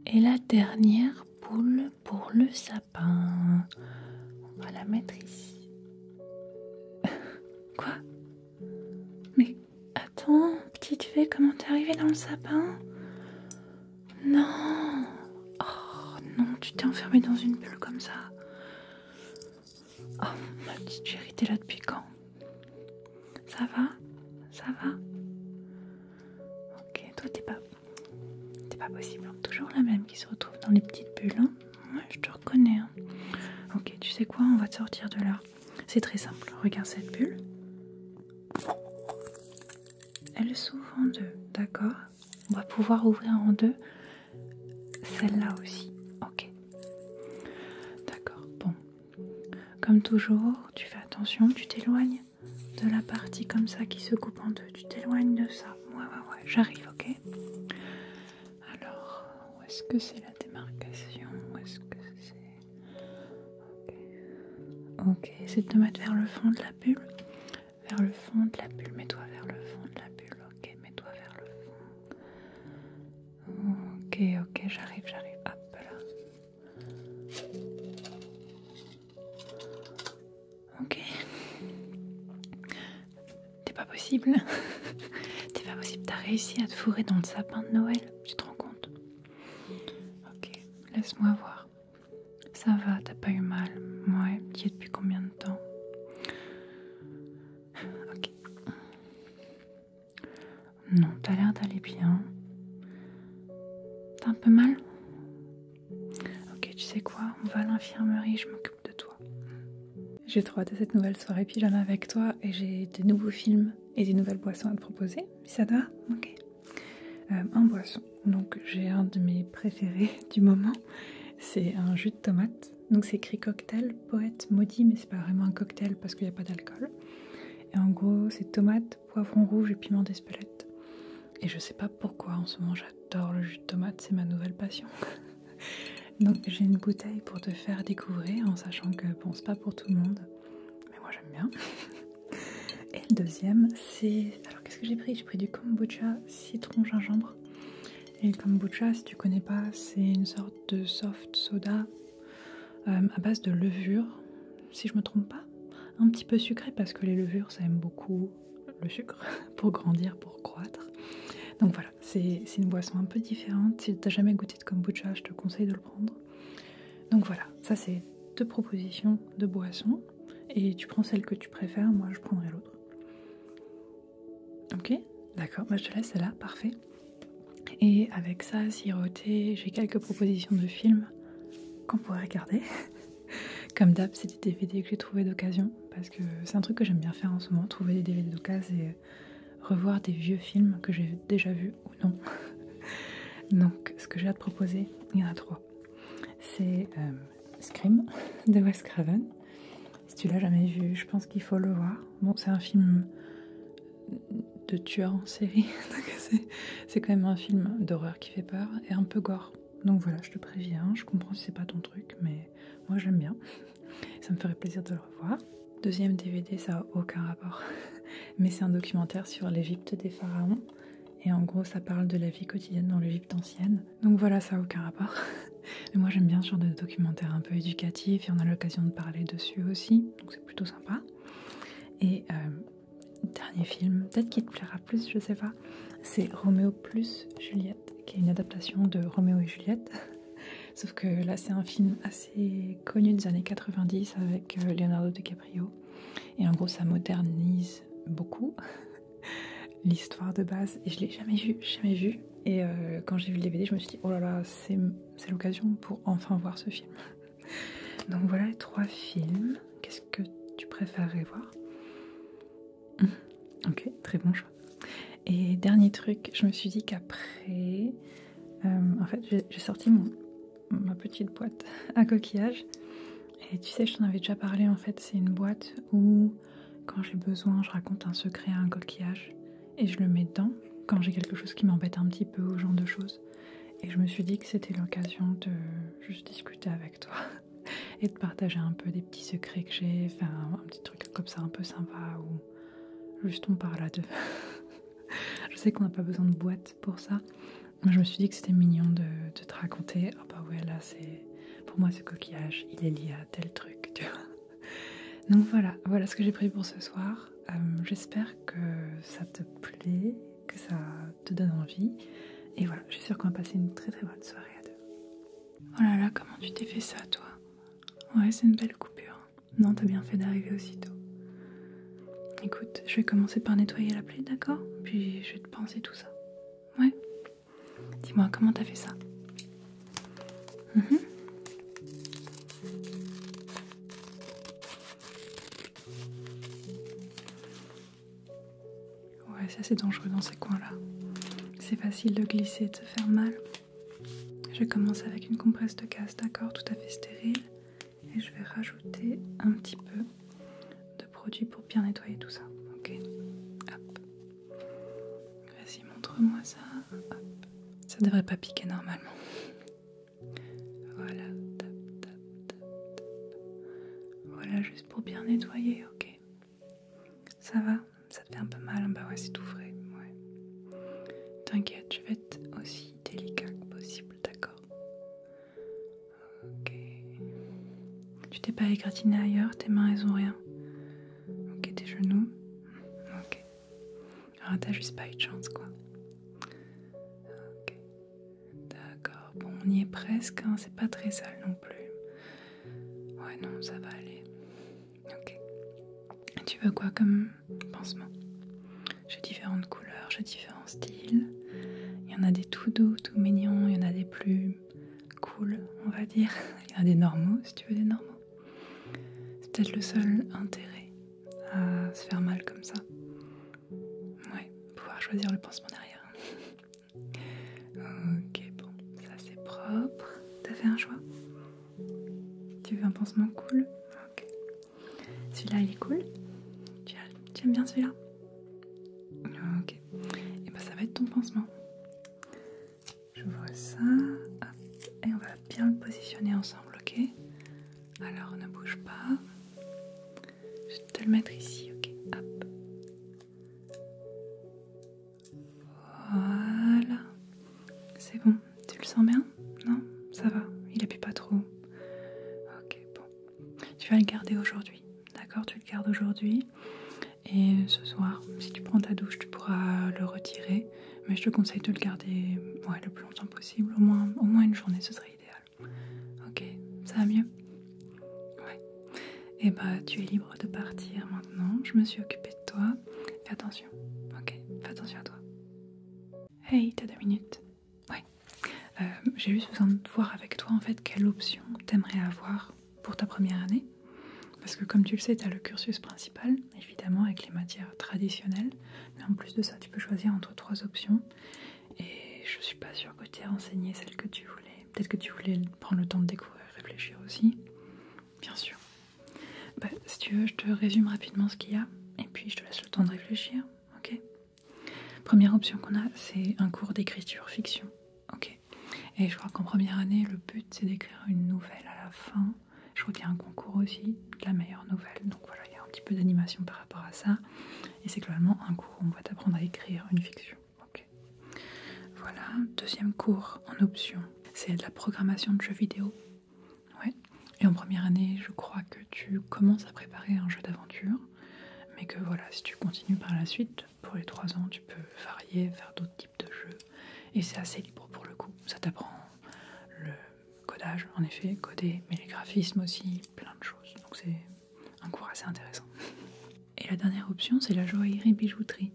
Et la dernière boule pour le sapin. On va la mettre ici. Quoi? Mais attends, petite fée, comment t'es arrivée dans le sapin? Non. Oh non, tu t'es enfermée dans une bulle comme ça. Oh, ma petite chérie, t'es là depuis quand? Ça va? Ça va? Ok, toi t'es pas possible, hein. Toujours la même qui se retrouve dans les petites bulles, hein. Ouais, je te reconnais, hein. Ok, tu sais quoi? On va te sortir de là. C'est très simple. Regarde cette bulle. Elle s'ouvre en 2, d'accord? On va pouvoir ouvrir en 2 celle-là aussi. Ok. D'accord, bon. Comme toujours, tu fais attention, tu t'éloignes de la partie comme ça qui se coupe en 2. Tu t'éloignes de ça. Ouais, j'arrive, ok? Alors, où est-ce que c'est la démarcation? Où est-ce que c'est Ok, essaie de te mettre vers le fond de la bulle. Vers le fond de la bulle, mets-toi vers le fond de la bulle. Ok, mets-toi vers le fond. Ok, ok, j'arrive. Hop là. Ok. T'es pas possible. T'es pas possible, t'as réussi à te fourrer dans le sapin de Noël. Tu te rends compte? Ok, laisse-moi voir. Ça va, t'as pas eu mal. Ouais, tu y es depuis combien de temps? Ok. Non, t'as l'air d'aller bien. T'as un peu mal? Ok, tu sais quoi? On va à l'infirmerie, je m'occupe de toi. J'ai trop hâte à cette nouvelle soirée pyjama avec toi et j'ai des nouveaux films et des nouvelles boissons à te proposer. Si ça te va? Ok. En boisson, donc j'ai un de mes préférés du moment. C'est un jus de tomate. Donc c'est écrit cocktail, poète maudit, mais c'est pas vraiment un cocktail parce qu'il n'y a pas d'alcool. Et en gros, c'est tomate, poivron rouge et piment d'Espelette. Et je sais pas pourquoi en ce moment j'adore le jus de tomate, c'est ma nouvelle passion. Donc j'ai une bouteille pour te faire découvrir en sachant que bon, c'est pas pour tout le monde, mais moi j'aime bien. Et le deuxième, c'est... Alors qu'est-ce que j'ai pris? J'ai pris du kombucha citron gingembre. Et le kombucha, si tu connais pas, c'est une sorte de soft soda à base de levure, si je me trompe pas. Un petit peu sucré parce que les levures, ça aime beaucoup le sucre pour grandir, pour croître. Donc voilà, c'est une boisson un peu différente. Si tu n'as jamais goûté de kombucha, je te conseille de le prendre. Donc voilà, ça c'est 2 propositions de boissons. Et tu prends celle que tu préfères, moi je prendrai l'autre. Ok, d'accord, bah je te laisse celle-là, parfait. Et avec ça, siroté, j'ai quelques propositions de films qu'on pourrait regarder. Comme d'hab, c'est des DVD que j'ai trouvé d'occasion, parce que c'est un truc que j'aime bien faire en ce moment, trouver des DVD d'occasion et revoir des vieux films que j'ai déjà vus ou non. Donc, ce que j'ai à te proposer, il y en a 3. C'est Scream de Wes Craven. Si tu l'as jamais vu, je pense qu'il faut le voir. Bon, c'est un film de tueur en série, donc c'est quand même un film d'horreur qui fait peur et un peu gore. Donc voilà, je te préviens, je comprends si c'est pas ton truc, mais moi j'aime bien. Ça me ferait plaisir de le revoir. Deuxième DVD, ça n'a aucun rapport, mais c'est un documentaire sur l'Égypte des pharaons. Et en gros, ça parle de la vie quotidienne dans l'Égypte ancienne. Donc voilà, ça n'a aucun rapport. Mais moi j'aime bien ce genre de documentaire un peu éducatif et on a l'occasion de parler dessus aussi, donc c'est plutôt sympa. Et dernier film, peut-être qu'il te plaira plus, je sais pas, c'est Roméo plus Juliette, qui est une adaptation de Roméo et Juliette. Sauf que là, c'est un film assez connu des années 90 avec Leonardo DiCaprio. Et en gros, ça modernise beaucoup l'histoire de base. Et je l'ai jamais vu. Et quand j'ai vu le DVD, je me suis dit, oh là là, c'est l'occasion pour enfin voir ce film. Donc voilà les 3 films. Qu'est-ce que tu préférerais voir? Ok, très bon choix. Et dernier truc, je me suis dit qu'après... en fait, j'ai sorti ma petite boîte à coquillages. Et tu sais, je t'en avais déjà parlé, en fait, c'est une boîte où, quand j'ai besoin, je raconte un secret à un coquillage et je le mets dedans quand j'ai quelque chose qui m'embête un petit peu ou ce genre de choses. Et je me suis dit que c'était l'occasion de juste discuter avec toi et de partager un peu des petits secrets que j'ai, enfin un petit truc comme ça un peu sympa ou juste on parle à deux. Je sais qu'on n'a pas besoin de boîte pour ça, mais je me suis dit que c'était mignon de te raconter. Ah bah ouais, là c'est... Pour moi ce coquillage, il est lié à tel truc, tu vois. Donc voilà ce que j'ai pris pour ce soir. J'espère que ça te plaît, que ça te donne envie. Et voilà, je suis sûre qu'on va passer une très très bonne soirée à deux. Oh là là, comment tu t'es fait ça, toi? Ouais, c'est une belle coupure. Non, t'as bien fait d'arriver aussitôt. Écoute, je vais commencer par nettoyer la plaie, d'accord? Puis je vais te penser tout ça. Ouais? Dis-moi, comment t'as fait ça? Ouais, ça c'est dangereux dans ces coins-là. C'est facile de glisser, de se faire mal. Je vais commencer avec une compresse de gaz, d'accord, tout à fait stérile. Et je vais rajouter un petit peu de produit pour bien nettoyer tout ça. Ok. Hop. Vas-y, montre-moi ça. Hop. Ça devrait pas piquer normalement. Voilà. Tap, tap, tap, tap. Voilà, juste pour bien nettoyer, ok. Ça va? Ça te fait un peu mal? Bah ouais, c'est tout frais, ouais. T'inquiète, je vais être aussi délicat que possible, d'accord? Ok. Tu t'es pas égratigné ailleurs? Tes mains, elles ont rien? Ok, tes genoux? Ok. Ah, t'as juste pas eu de chance, quoi. Ok. D'accord, bon, on y est presque, hein. C'est pas très sale non plus. Ouais, non, ça va aller. Ok. Tu veux quoi comme pansement? J'ai différentes couleurs, j'ai différents styles. Il y en a des tout doux, tout mignons, il y en a des plus cool, on va dire. Il y en a des normaux, si tu veux des normaux. C'est peut-être le seul intérêt à se faire mal comme ça. Ouais, pouvoir choisir le pansement derrière. Ok, bon, ça c'est propre. T'as fait un choix? Tu veux un pansement cool? Ok. Celui-là, il est cool? Tu aimes bien celui-là? Ok. Et ben ça va être ton pansement. J'ouvre ça. Hop. Et on va bien le positionner ensemble, ok? Alors ne bouge pas. Je vais te le mettre ici, ok? Hop. Voilà. C'est bon. Tu le sens bien? Non? Ça va. Il appuie pas trop. Ok, bon. Tu vas le garder aujourd'hui. D'accord? Tu le gardes aujourd'hui. Et ce soir, si tu prends ta douche, tu pourras le retirer. Mais je te conseille de le garder le plus longtemps possible. Au moins une journée, ce serait idéal. Ok, ça va mieux? Ouais. Et bah, tu es libre de partir maintenant. Je me suis occupée de toi. Fais attention. Ok, fais attention à toi. Hey, t'as 2 minutes? Ouais. J'ai juste besoin de voir avec toi en fait quelle option t'aimerais avoir pour ta première année. Parce que comme tu le sais, tu as le cursus principal, évidemment, avec les matières traditionnelles. Mais en plus de ça, tu peux choisir entre 3 options. Et je suis pas sûre que tu aies renseigné celle que tu voulais. Peut-être que tu voulais prendre le temps de découvrir et réfléchir aussi. Bien sûr. Bah, si tu veux, je te résume rapidement ce qu'il y a. Et puis je te laisse le temps de réfléchir. Ok? Première option qu'on a, c'est un cours d'écriture fiction. Ok? Et je crois qu'en première année, le but, c'est d'écrire une nouvelle à la fin. Je crois qu'il y a un concours aussi de la meilleure nouvelle, donc voilà, il y a un petit peu d'animation par rapport à ça. Et c'est globalement un cours où on va t'apprendre à écrire une fiction. Okay. Voilà, deuxième cours en option, c'est de la programmation de jeux vidéo. Ouais. Et en première année, je crois que tu commences à préparer un jeu d'aventure, mais que voilà, si tu continues par la suite, pour les 3 ans, tu peux varier, faire d'autres types de jeux. Et c'est assez libre pour le coup, ça t'apprend le codage, en effet, coder, mais les graphismes aussi, plein de choses. Donc c'est un cours assez intéressant. Et la dernière option, c'est la joaillerie-bijouterie.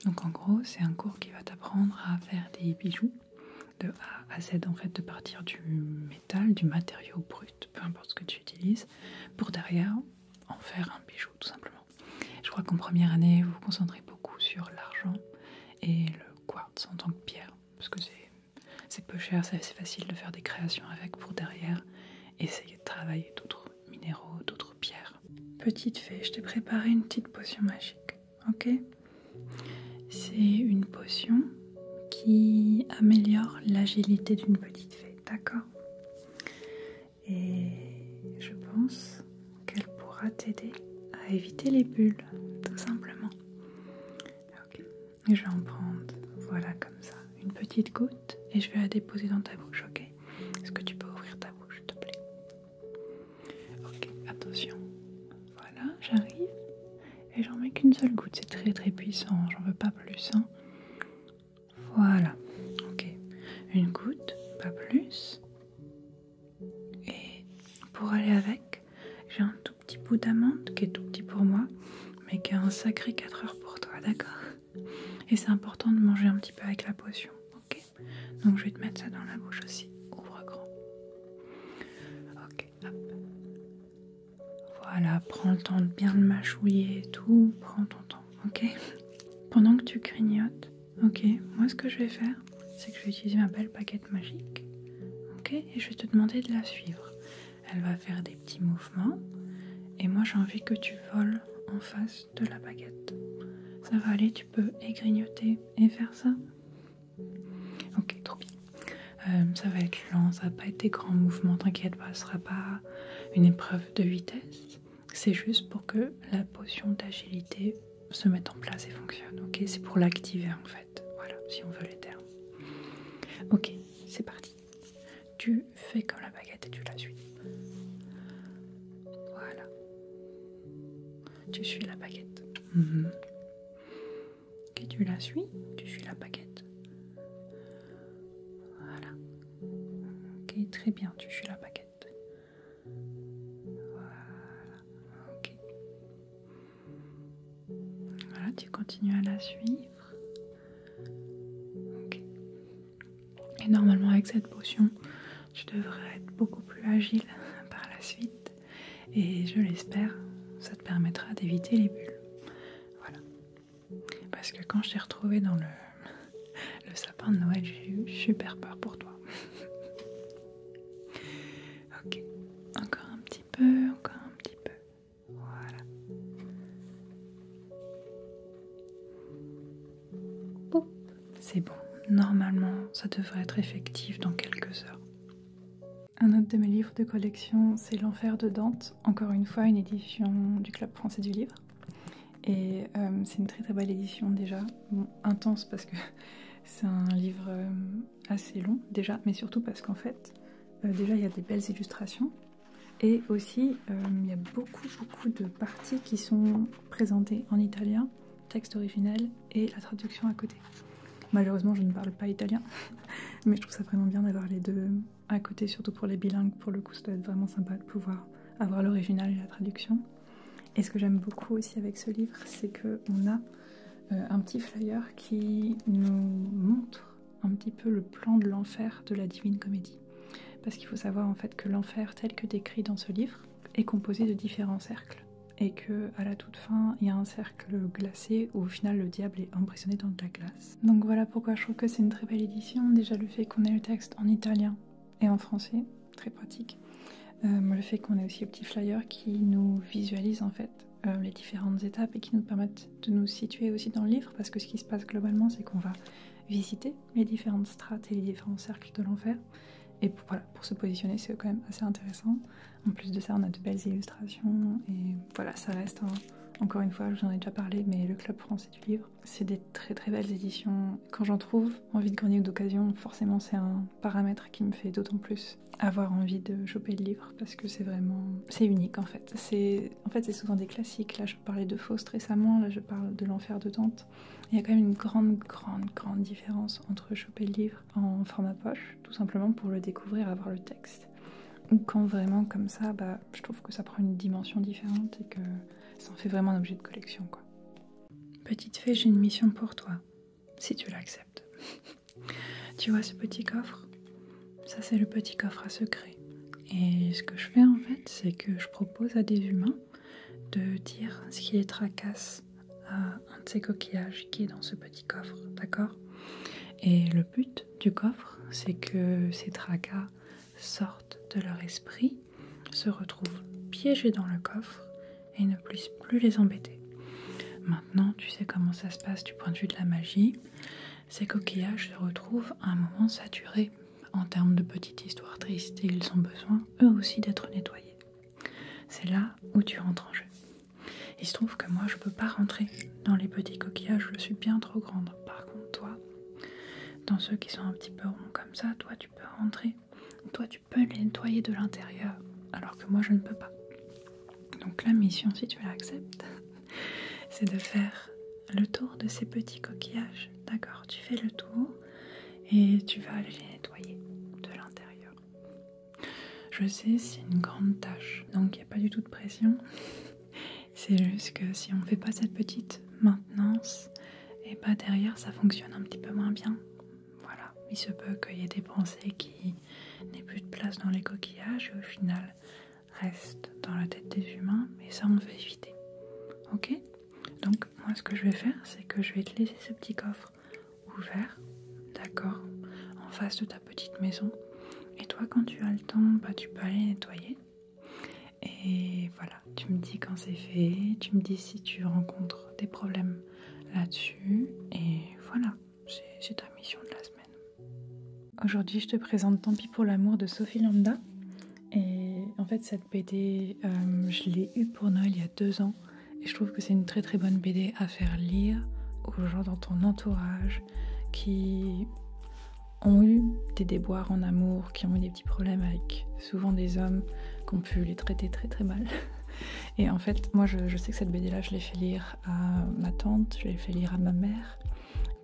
Donc en gros, c'est un cours qui va t'apprendre à faire des bijoux de A à Z, en fait, de partir du métal, du matériau brut, peu importe ce que tu utilises, pour derrière en faire un bijou, tout simplement. Je crois qu'en première année, vous vous concentrez beaucoup sur l'argent et le quartz en tant que pierre, parce que c'est peu cher, c'est assez facile de faire des créations avec pour derrière essayer de travailler d'autres minéraux, d'autres pierres. Petite fée, je t'ai préparé une petite potion magique, ok? C'est une potion qui améliore l'agilité d'une petite fée, d'accord? Et je pense qu'elle pourra t'aider à éviter les bulles, tout simplement. Ok. Et je vais en prendre, voilà, comme ça, une petite goutte, et je vais la déposer dans ta bouche, ok? Est-ce que tu peux ouvrir ta bouche, s'il te plaît? Ok, attention. Voilà, j'arrive. Et j'en mets qu'une seule goutte, c'est très très puissant, j'en veux pas plus. Hein. Voilà, ok. Une goutte, pas plus. Et pour aller avec, j'ai un tout petit bout d'amande qui est tout petit pour moi, mais qui a un sacré 4 heures pour toi, d'accord? Et c'est important de manger un petit peu avec la potion, ok? Donc je vais te mettre ça dans la bouche aussi. Ouvre grand. Ok, hop. Voilà, prends le temps de bien le mâchouiller et tout. Prends ton temps, ok? Pendant que tu grignotes, ok? Moi, ce que je vais faire, c'est que je vais utiliser ma belle baguette magique, ok? Et je vais te demander de la suivre. Elle va faire des petits mouvements. Et moi, j'ai envie que tu voles en face de la baguette. Ça va aller, tu peux grignoter et faire ça? Ok, trop bien. Ça va être lent, ça va pas être des grands mouvements, t'inquiète pas, ce sera pas une épreuve de vitesse. C'est juste pour que la potion d'agilité se mette en place et fonctionne, ok? C'est pour l'activer en fait, voilà, si on veut les termes. Ok, c'est parti. Tu fais comme la baguette et tu la suis. Voilà. Tu suis la baguette. Ok, tu la suis, tu suis la baguette. Voilà. Ok, très bien, tu suis la baguette. Ok. Voilà, tu continues à la suivre. Ok. Et normalement, avec cette potion, tu devrais être beaucoup plus agile par la suite. Et je l'espère, ça te permettra d'éviter les bulles. Voilà. Parce que quand je t'ai retrouvée dans le sapin de Noël, j'ai eu super peur pour toi. Ok. Encore un petit peu, encore un petit peu. Voilà. Boum. C'est bon. Normalement, ça devrait être effectif dans quelques heures. Un autre de mes livres de collection, c'est L'Enfer de Dante. Encore une fois, une édition du Club français du livre. Et c'est une très très belle édition déjà. Bon, intense parce que c'est un livre assez long déjà, mais surtout parce qu'en fait, déjà il y a des belles illustrations. Et aussi, il y a beaucoup de parties qui sont présentées en italien, texte originel et la traduction à côté. Malheureusement, je ne parle pas italien, mais je trouve ça vraiment bien d'avoir les deux à côté, surtout pour les bilingues. Pour le coup, ça doit être vraiment sympa de pouvoir avoir l'original et la traduction. Et ce que j'aime beaucoup aussi avec ce livre, c'est qu'on a un petit flyer qui nous montre un petit peu le plan de l'enfer de la Divine Comédie. Parce qu'il faut savoir en fait que l'enfer tel que décrit dans ce livre est composé de différents cercles. Et qu'à la toute fin, il y a un cercle glacé où au final le diable est emprisonné dans de la glace. Donc voilà pourquoi je trouve que c'est une très belle édition. Déjà le fait qu'on ait le texte en italien et en français, très pratique. Le fait qu'on ait aussi le petit flyer qui nous visualise en fait les différentes étapes et qui nous permettent de nous situer aussi dans le livre, parce que ce qui se passe globalement, c'est qu'on va visiter les différentes strates et les différents cercles de l'enfer. Et voilà, pour se positionner, c'est quand même assez intéressant. En plus de ça, on a de belles illustrations. Et voilà, ça reste, encore une fois, je vous en ai déjà parlé, mais le Club français du livre, c'est des très très belles éditions. Quand j'en trouve en vide-grenier ou d'occasion, forcément, c'est un paramètre qui me fait d'autant plus avoir envie de choper le livre, parce que c'est vraiment... c'est unique, en fait. C'est souvent des classiques. Là, je parlais de Faust récemment, là, je parle de L'Enfer de Dante. Il y a quand même une grande différence entre choper le livre en format poche, tout simplement pour le découvrir, avoir le texte, ou quand vraiment comme ça, je trouve que ça prend une dimension différente et que ça en fait vraiment un objet de collection, quoi. Petite fée, j'ai une mission pour toi, si tu l'acceptes. Tu vois ce petit coffre? Ça, c'est le petit coffre à secret. Et ce que je fais en fait, c'est que je propose à des humains de dire ce qui les tracasse à un de ces coquillages qui est dans ce petit coffre, d'accord? Et le but du coffre, c'est que ces tracas sortent de leur esprit, se retrouvent piégés dans le coffre et ne puissent plus les embêter. Maintenant, tu sais comment ça se passe du point de vue de la magie. Ces coquillages se retrouvent à un moment saturés en termes de petites histoires tristes et ils ont besoin, eux aussi, d'être nettoyés. C'est là où tu rentres en jeu. Il se trouve que moi, je peux pas rentrer dans les petits coquillages, je suis bien trop grande. Par contre, toi, dans ceux qui sont un petit peu ronds comme ça, toi, tu peux rentrer. Toi, tu peux les nettoyer de l'intérieur, alors que moi, je ne peux pas. Donc la mission, si tu l'acceptes, c'est de faire le tour de ces petits coquillages. D'accord, tu fais le tour et tu vas aller les nettoyer de l'intérieur. Je sais, c'est une grande tâche, donc il n'y a pas du tout de pression. C'est juste que si on ne fait pas cette petite maintenance, et derrière ça fonctionne un petit peu moins bien. Voilà, il se peut qu'il y ait des pensées qui n'aient plus de place dans les coquillages et au final restent dans la tête des humains, et ça on veut éviter. Ok? Donc moi ce que je vais faire, c'est que je vais te laisser ce petit coffre ouvert, d'accord, en face de ta petite maison. Et toi quand tu as le temps, tu peux aller nettoyer. Et voilà, tu me dis quand c'est fait, tu me dis si tu rencontres des problèmes là-dessus. Et voilà, c'est ta mission de la semaine. Aujourd'hui, je te présente Tant pis pour l'amour de Sophie Lambda. Et en fait, cette BD, je l'ai eue pour Noël il y a 2 ans. Et je trouve que c'est une très très bonne BD à faire lire aux gens dans ton entourage qui ont eu des déboires en amour, qui ont eu des petits problèmes avec souvent des hommes qui ont pu les traiter très très mal. Et en fait, moi je sais que cette BD là, je l'ai fait lire à ma tante, je l'ai fait lire à ma mère,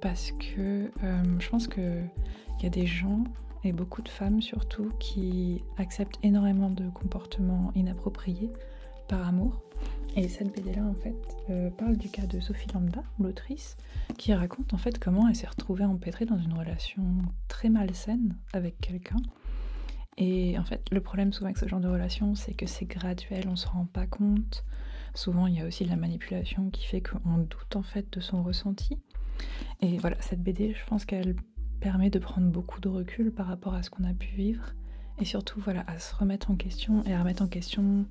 parce que je pense qu'il y a des gens, et beaucoup de femmes surtout, qui acceptent énormément de comportements inappropriés par amour. Et cette BD là en fait parle du cas de Sophie Lambda, l'autrice, qui raconte en fait comment elle s'est retrouvée empêtrée dans une relation très malsaine avec quelqu'un. Et en fait le problème souvent avec ce genre de relation, c'est que c'est graduel, on se rend pas compte. Souvent il y a aussi de la manipulation qui fait qu'on doute en fait de son ressenti. Et voilà, cette BD, je pense qu'elle permet de prendre beaucoup de recul par rapport à ce qu'on a pu vivre, et surtout voilà, à se remettre en question et à remettre en question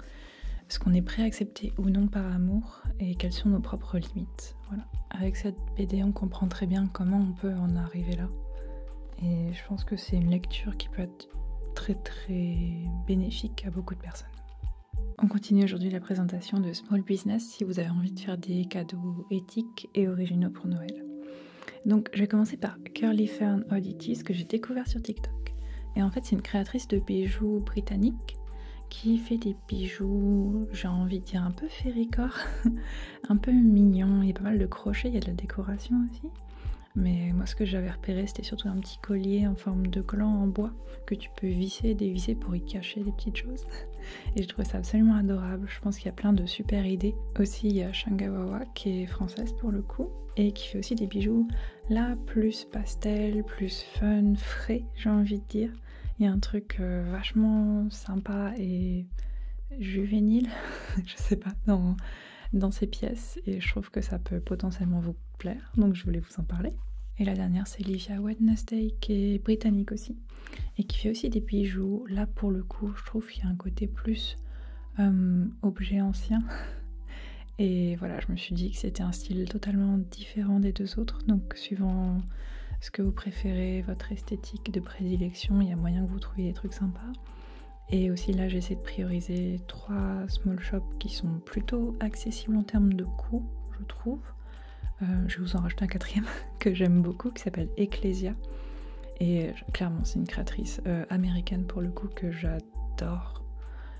ce qu'on est prêt à accepter ou non par amour et quelles sont nos propres limites. Voilà. Avec cette BD, on comprend très bien comment on peut en arriver là. Et je pense que c'est une lecture qui peut être très très bénéfique à beaucoup de personnes. On continue aujourd'hui la présentation de Small Business si vous avez envie de faire des cadeaux éthiques et originaux pour Noël. Donc je vais commencer par Curly Fern Oddities que j'ai découvert sur TikTok. Et en fait c'est une créatrice de bijoux britannique qui fait des bijoux, j'ai envie de dire un peu fairy-core, un peu mignon. Il y a pas mal de crochets, il y a de la décoration aussi. Mais moi ce que j'avais repéré, c'était surtout un petit collier en forme de gland en bois que tu peux visser et dévisser pour y cacher des petites choses. Et je trouvais ça absolument adorable. Je pense qu'il y a plein de super idées. Aussi il y a Shangawawa qui est française pour le coup et qui fait aussi des bijoux là plus pastel, plus fun, frais, j'ai envie de dire. Il y a un truc vachement sympa et juvénile, je sais pas, dans ces pièces, et je trouve que ça peut potentiellement vous plaire, donc je voulais vous en parler. Et la dernière, c'est Livia Wednesday, qui est britannique aussi, et qui fait aussi des bijoux. Là, pour le coup, je trouve qu'il y a un côté plus objet ancien. Et voilà, je me suis dit que c'était un style totalement différent des deux autres, donc suivant ce que vous préférez, votre esthétique de prédilection, il y a moyen que vous trouviez des trucs sympas. Et aussi là, j'essaie de prioriser 3 small shops qui sont plutôt accessibles en termes de coût, je trouve. Je vais vous en rajouter un 4e que j'aime beaucoup, qui s'appelle Ecclesia. Et clairement, c'est une créatrice américaine pour le coup que j'adore.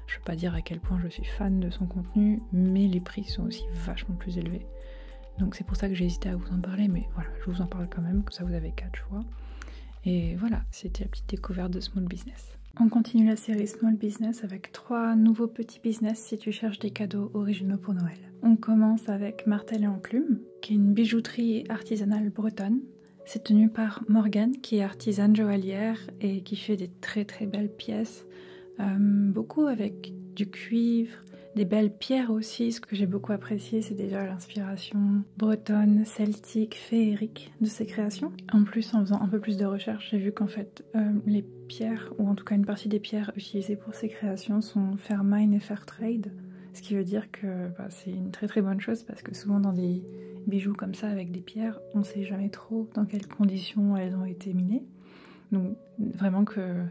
Je ne peux pas dire à quel point je suis fan de son contenu, mais les prix sont aussi vachement plus élevés. Donc c'est pour ça que j'ai hésité à vous en parler, mais voilà, je vous en parle quand même, comme ça vous avez 4 choix. Et voilà, c'était la petite découverte de Small Business. On continue la série Small Business avec 3 nouveaux petits business si tu cherches des cadeaux originaux pour Noël. On commence avec Martel et Enclume, qui est une bijouterie artisanale bretonne. C'est tenu par Morgane, qui est artisane joaillière et qui fait des très très belles pièces, beaucoup avec du cuivre, des belles pierres aussi. Ce que j'ai beaucoup apprécié, c'est déjà l'inspiration bretonne, celtique, féerique de ces créations. En plus, en faisant un peu plus de recherche, j'ai vu qu'en fait, les pierres, ou en tout cas une partie des pierres utilisées pour ces créations sont Fairmine et Fairtrade. Ce qui veut dire que c'est une très très bonne chose, parce que souvent dans des bijoux comme ça avec des pierres, on ne sait jamais trop dans quelles conditions elles ont été minées. Donc vraiment que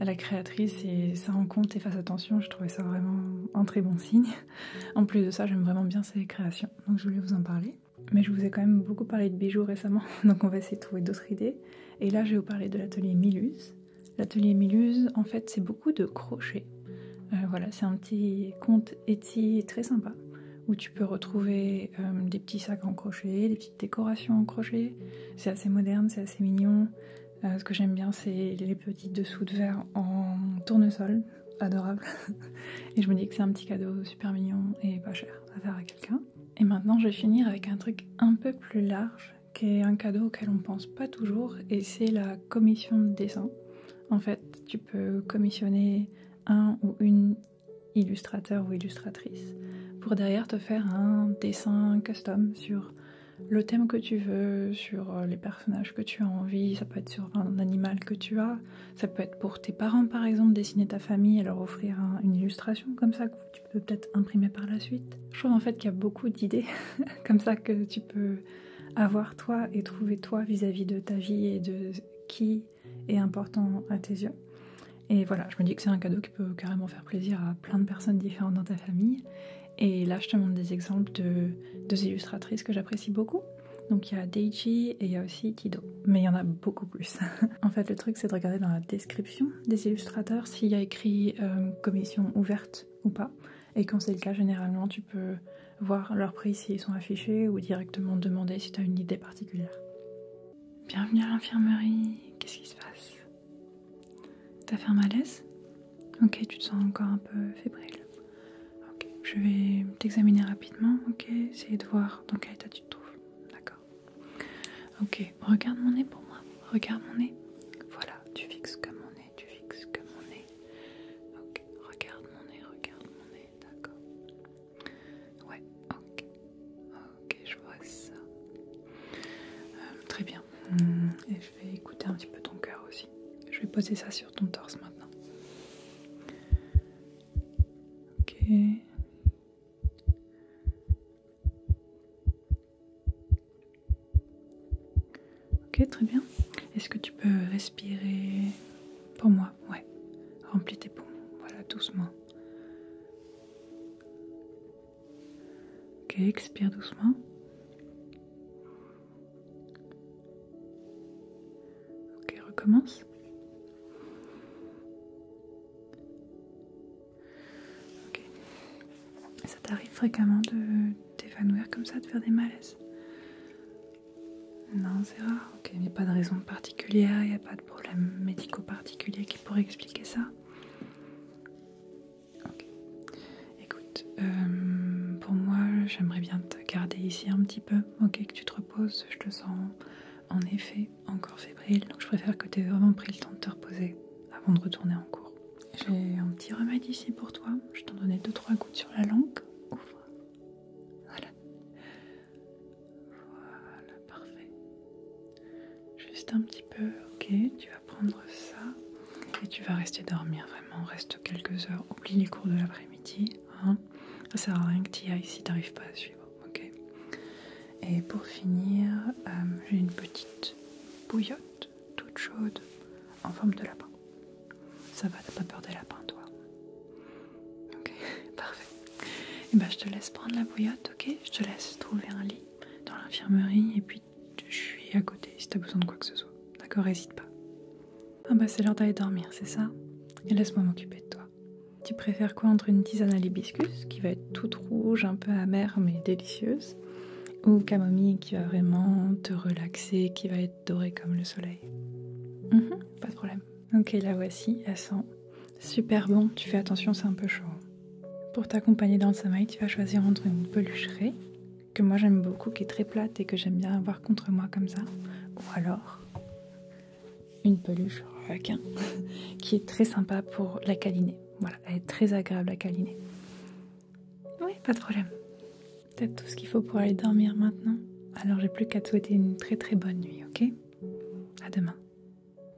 la créatrice et ça en compte et fasse attention, je trouvais ça vraiment un très bon signe. En plus de ça, j'aime vraiment bien ces créations, donc je voulais vous en parler. Mais je vous ai quand même beaucoup parlé de bijoux récemment, donc on va essayer de trouver d'autres idées. Et là, je vais vous parler de l'atelier Miluse. L'atelier Miluse, en fait, c'est beaucoup de crochets. Voilà, c'est un petit compte Etsy très sympa, où tu peux retrouver des petits sacs en crochet, des petites décorations en crochet. C'est assez moderne, c'est assez mignon. Ce que j'aime bien, c'est les petits dessous de verre en tournesol, adorable. Et je me dis que c'est un petit cadeau super mignon et pas cher à faire à quelqu'un. Et maintenant, je vais finir avec un truc un peu plus large, qui est un cadeau auquel on pense pas toujours, et c'est la commission de dessin. En fait, tu peux commissionner un ou une illustrateur ou illustratrice pour derrière te faire un dessin custom sur le thème que tu veux, sur les personnages que tu as envie. Ça peut être sur un animal que tu as, ça peut être pour tes parents par exemple, dessiner ta famille et leur offrir une illustration comme ça que tu peux peut-être imprimer par la suite. Je trouve en fait qu'il y a beaucoup d'idées comme ça que tu peux avoir toi et trouver toi vis-à-vis de ta vie et de qui est important à tes yeux. Et voilà, je me dis que c'est un cadeau qui peut carrément faire plaisir à plein de personnes différentes dans ta famille. Et là, je te montre des exemples de deux illustratrices que j'apprécie beaucoup. Donc il y a Deiji et il y a aussi Kido, mais il y en a beaucoup plus. En fait, le truc, c'est de regarder dans la description des illustrateurs s'il y a écrit commission ouverte ou pas. Et quand c'est le cas, généralement, tu peux voir leur prix s'ils sont affichés ou directement demander si tu as une idée particulière. Bienvenue à l'infirmerie. Qu'est-ce qui se passe? T'as fait un malaise? Ok, tu te sens encore un peu fébrile. Ok, je vais t'examiner rapidement. Ok, essayer de voir dans quel état tu te trouves. D'accord. Ok, regarde mon nez pour moi. Regarde mon nez. Voilà, tu fixes comme mon nez, tu fixes comme mon nez. Ok, regarde mon nez, d'accord. Ouais, ok. Ok, je vois ça. Très bien. Et je vais écouter un petit peu ton cœur aussi. Je vais poser ça sur ton torse maintenant. Ok. Ok, très bien. Est-ce que tu peux respirer pour moi? Ouais. Remplis tes poumons. Voilà, doucement. Ok, expire doucement. Ok, recommence. Ok. Ça t'arrive fréquemment de t'évanouir comme ça, de faire des malaises? Non, c'est rare. Ok, mais pas de raison particulière, il n'y a pas de problème médicaux particulier qui pourrait expliquer ça. Ok. Écoute, pour moi, j'aimerais bien te garder ici un petit peu. Ok, que tu te reposes. Je te sens en effet encore fébrile, donc je préfère que tu aies vraiment pris le temps de te reposer avant de retourner en cours. J'ai un petit remède ici pour toi. Je t'en donnais 2-3 gouttes sur la langue. Ouvre. Voilà. Voilà, parfait. Juste un petit peu, ok, tu vas prendre ça et tu vas rester dormir, vraiment, reste quelques heures, oublie les cours de l'après-midi, hein. Ça sert à rien que tu y ailles si tu n'arrives pas à suivre, ok. Et pour finir, j'ai une petite bouillotte toute chaude en forme de lapin. Ça va, t'as pas peur des lapins, toi? Ok, parfait. Et bah je te laisse prendre la bouillotte, ok. Je te laisse trouver un lit dans l'infirmerie et puis je suis à côté si t'as besoin de quoi que ce soit. D'accord, hésite pas. Ah bah c'est l'heure d'aller dormir, c'est ça? Et laisse-moi m'occuper de toi. Tu préfères quoi entre une tisane à l'hibiscus, qui va être toute rouge, un peu amère mais délicieuse, ou camomille qui va vraiment te relaxer, qui va être dorée comme le soleil? Pas de problème. Ok, la voici, elle sent super bon. Tu fais attention, c'est un peu chaud. Pour t'accompagner dans le sommeil, tu vas choisir entre une peluche raie, que moi j'aime beaucoup, qui est très plate et que j'aime bien avoir contre moi comme ça, ou alors une peluche requin, qui est très sympa pour la câliner. Voilà, elle est très agréable à câliner. Oui, pas de problème. Peut-être tout ce qu'il faut pour aller dormir maintenant. Alors j'ai plus qu'à te souhaiter une très très bonne nuit, ok? À demain.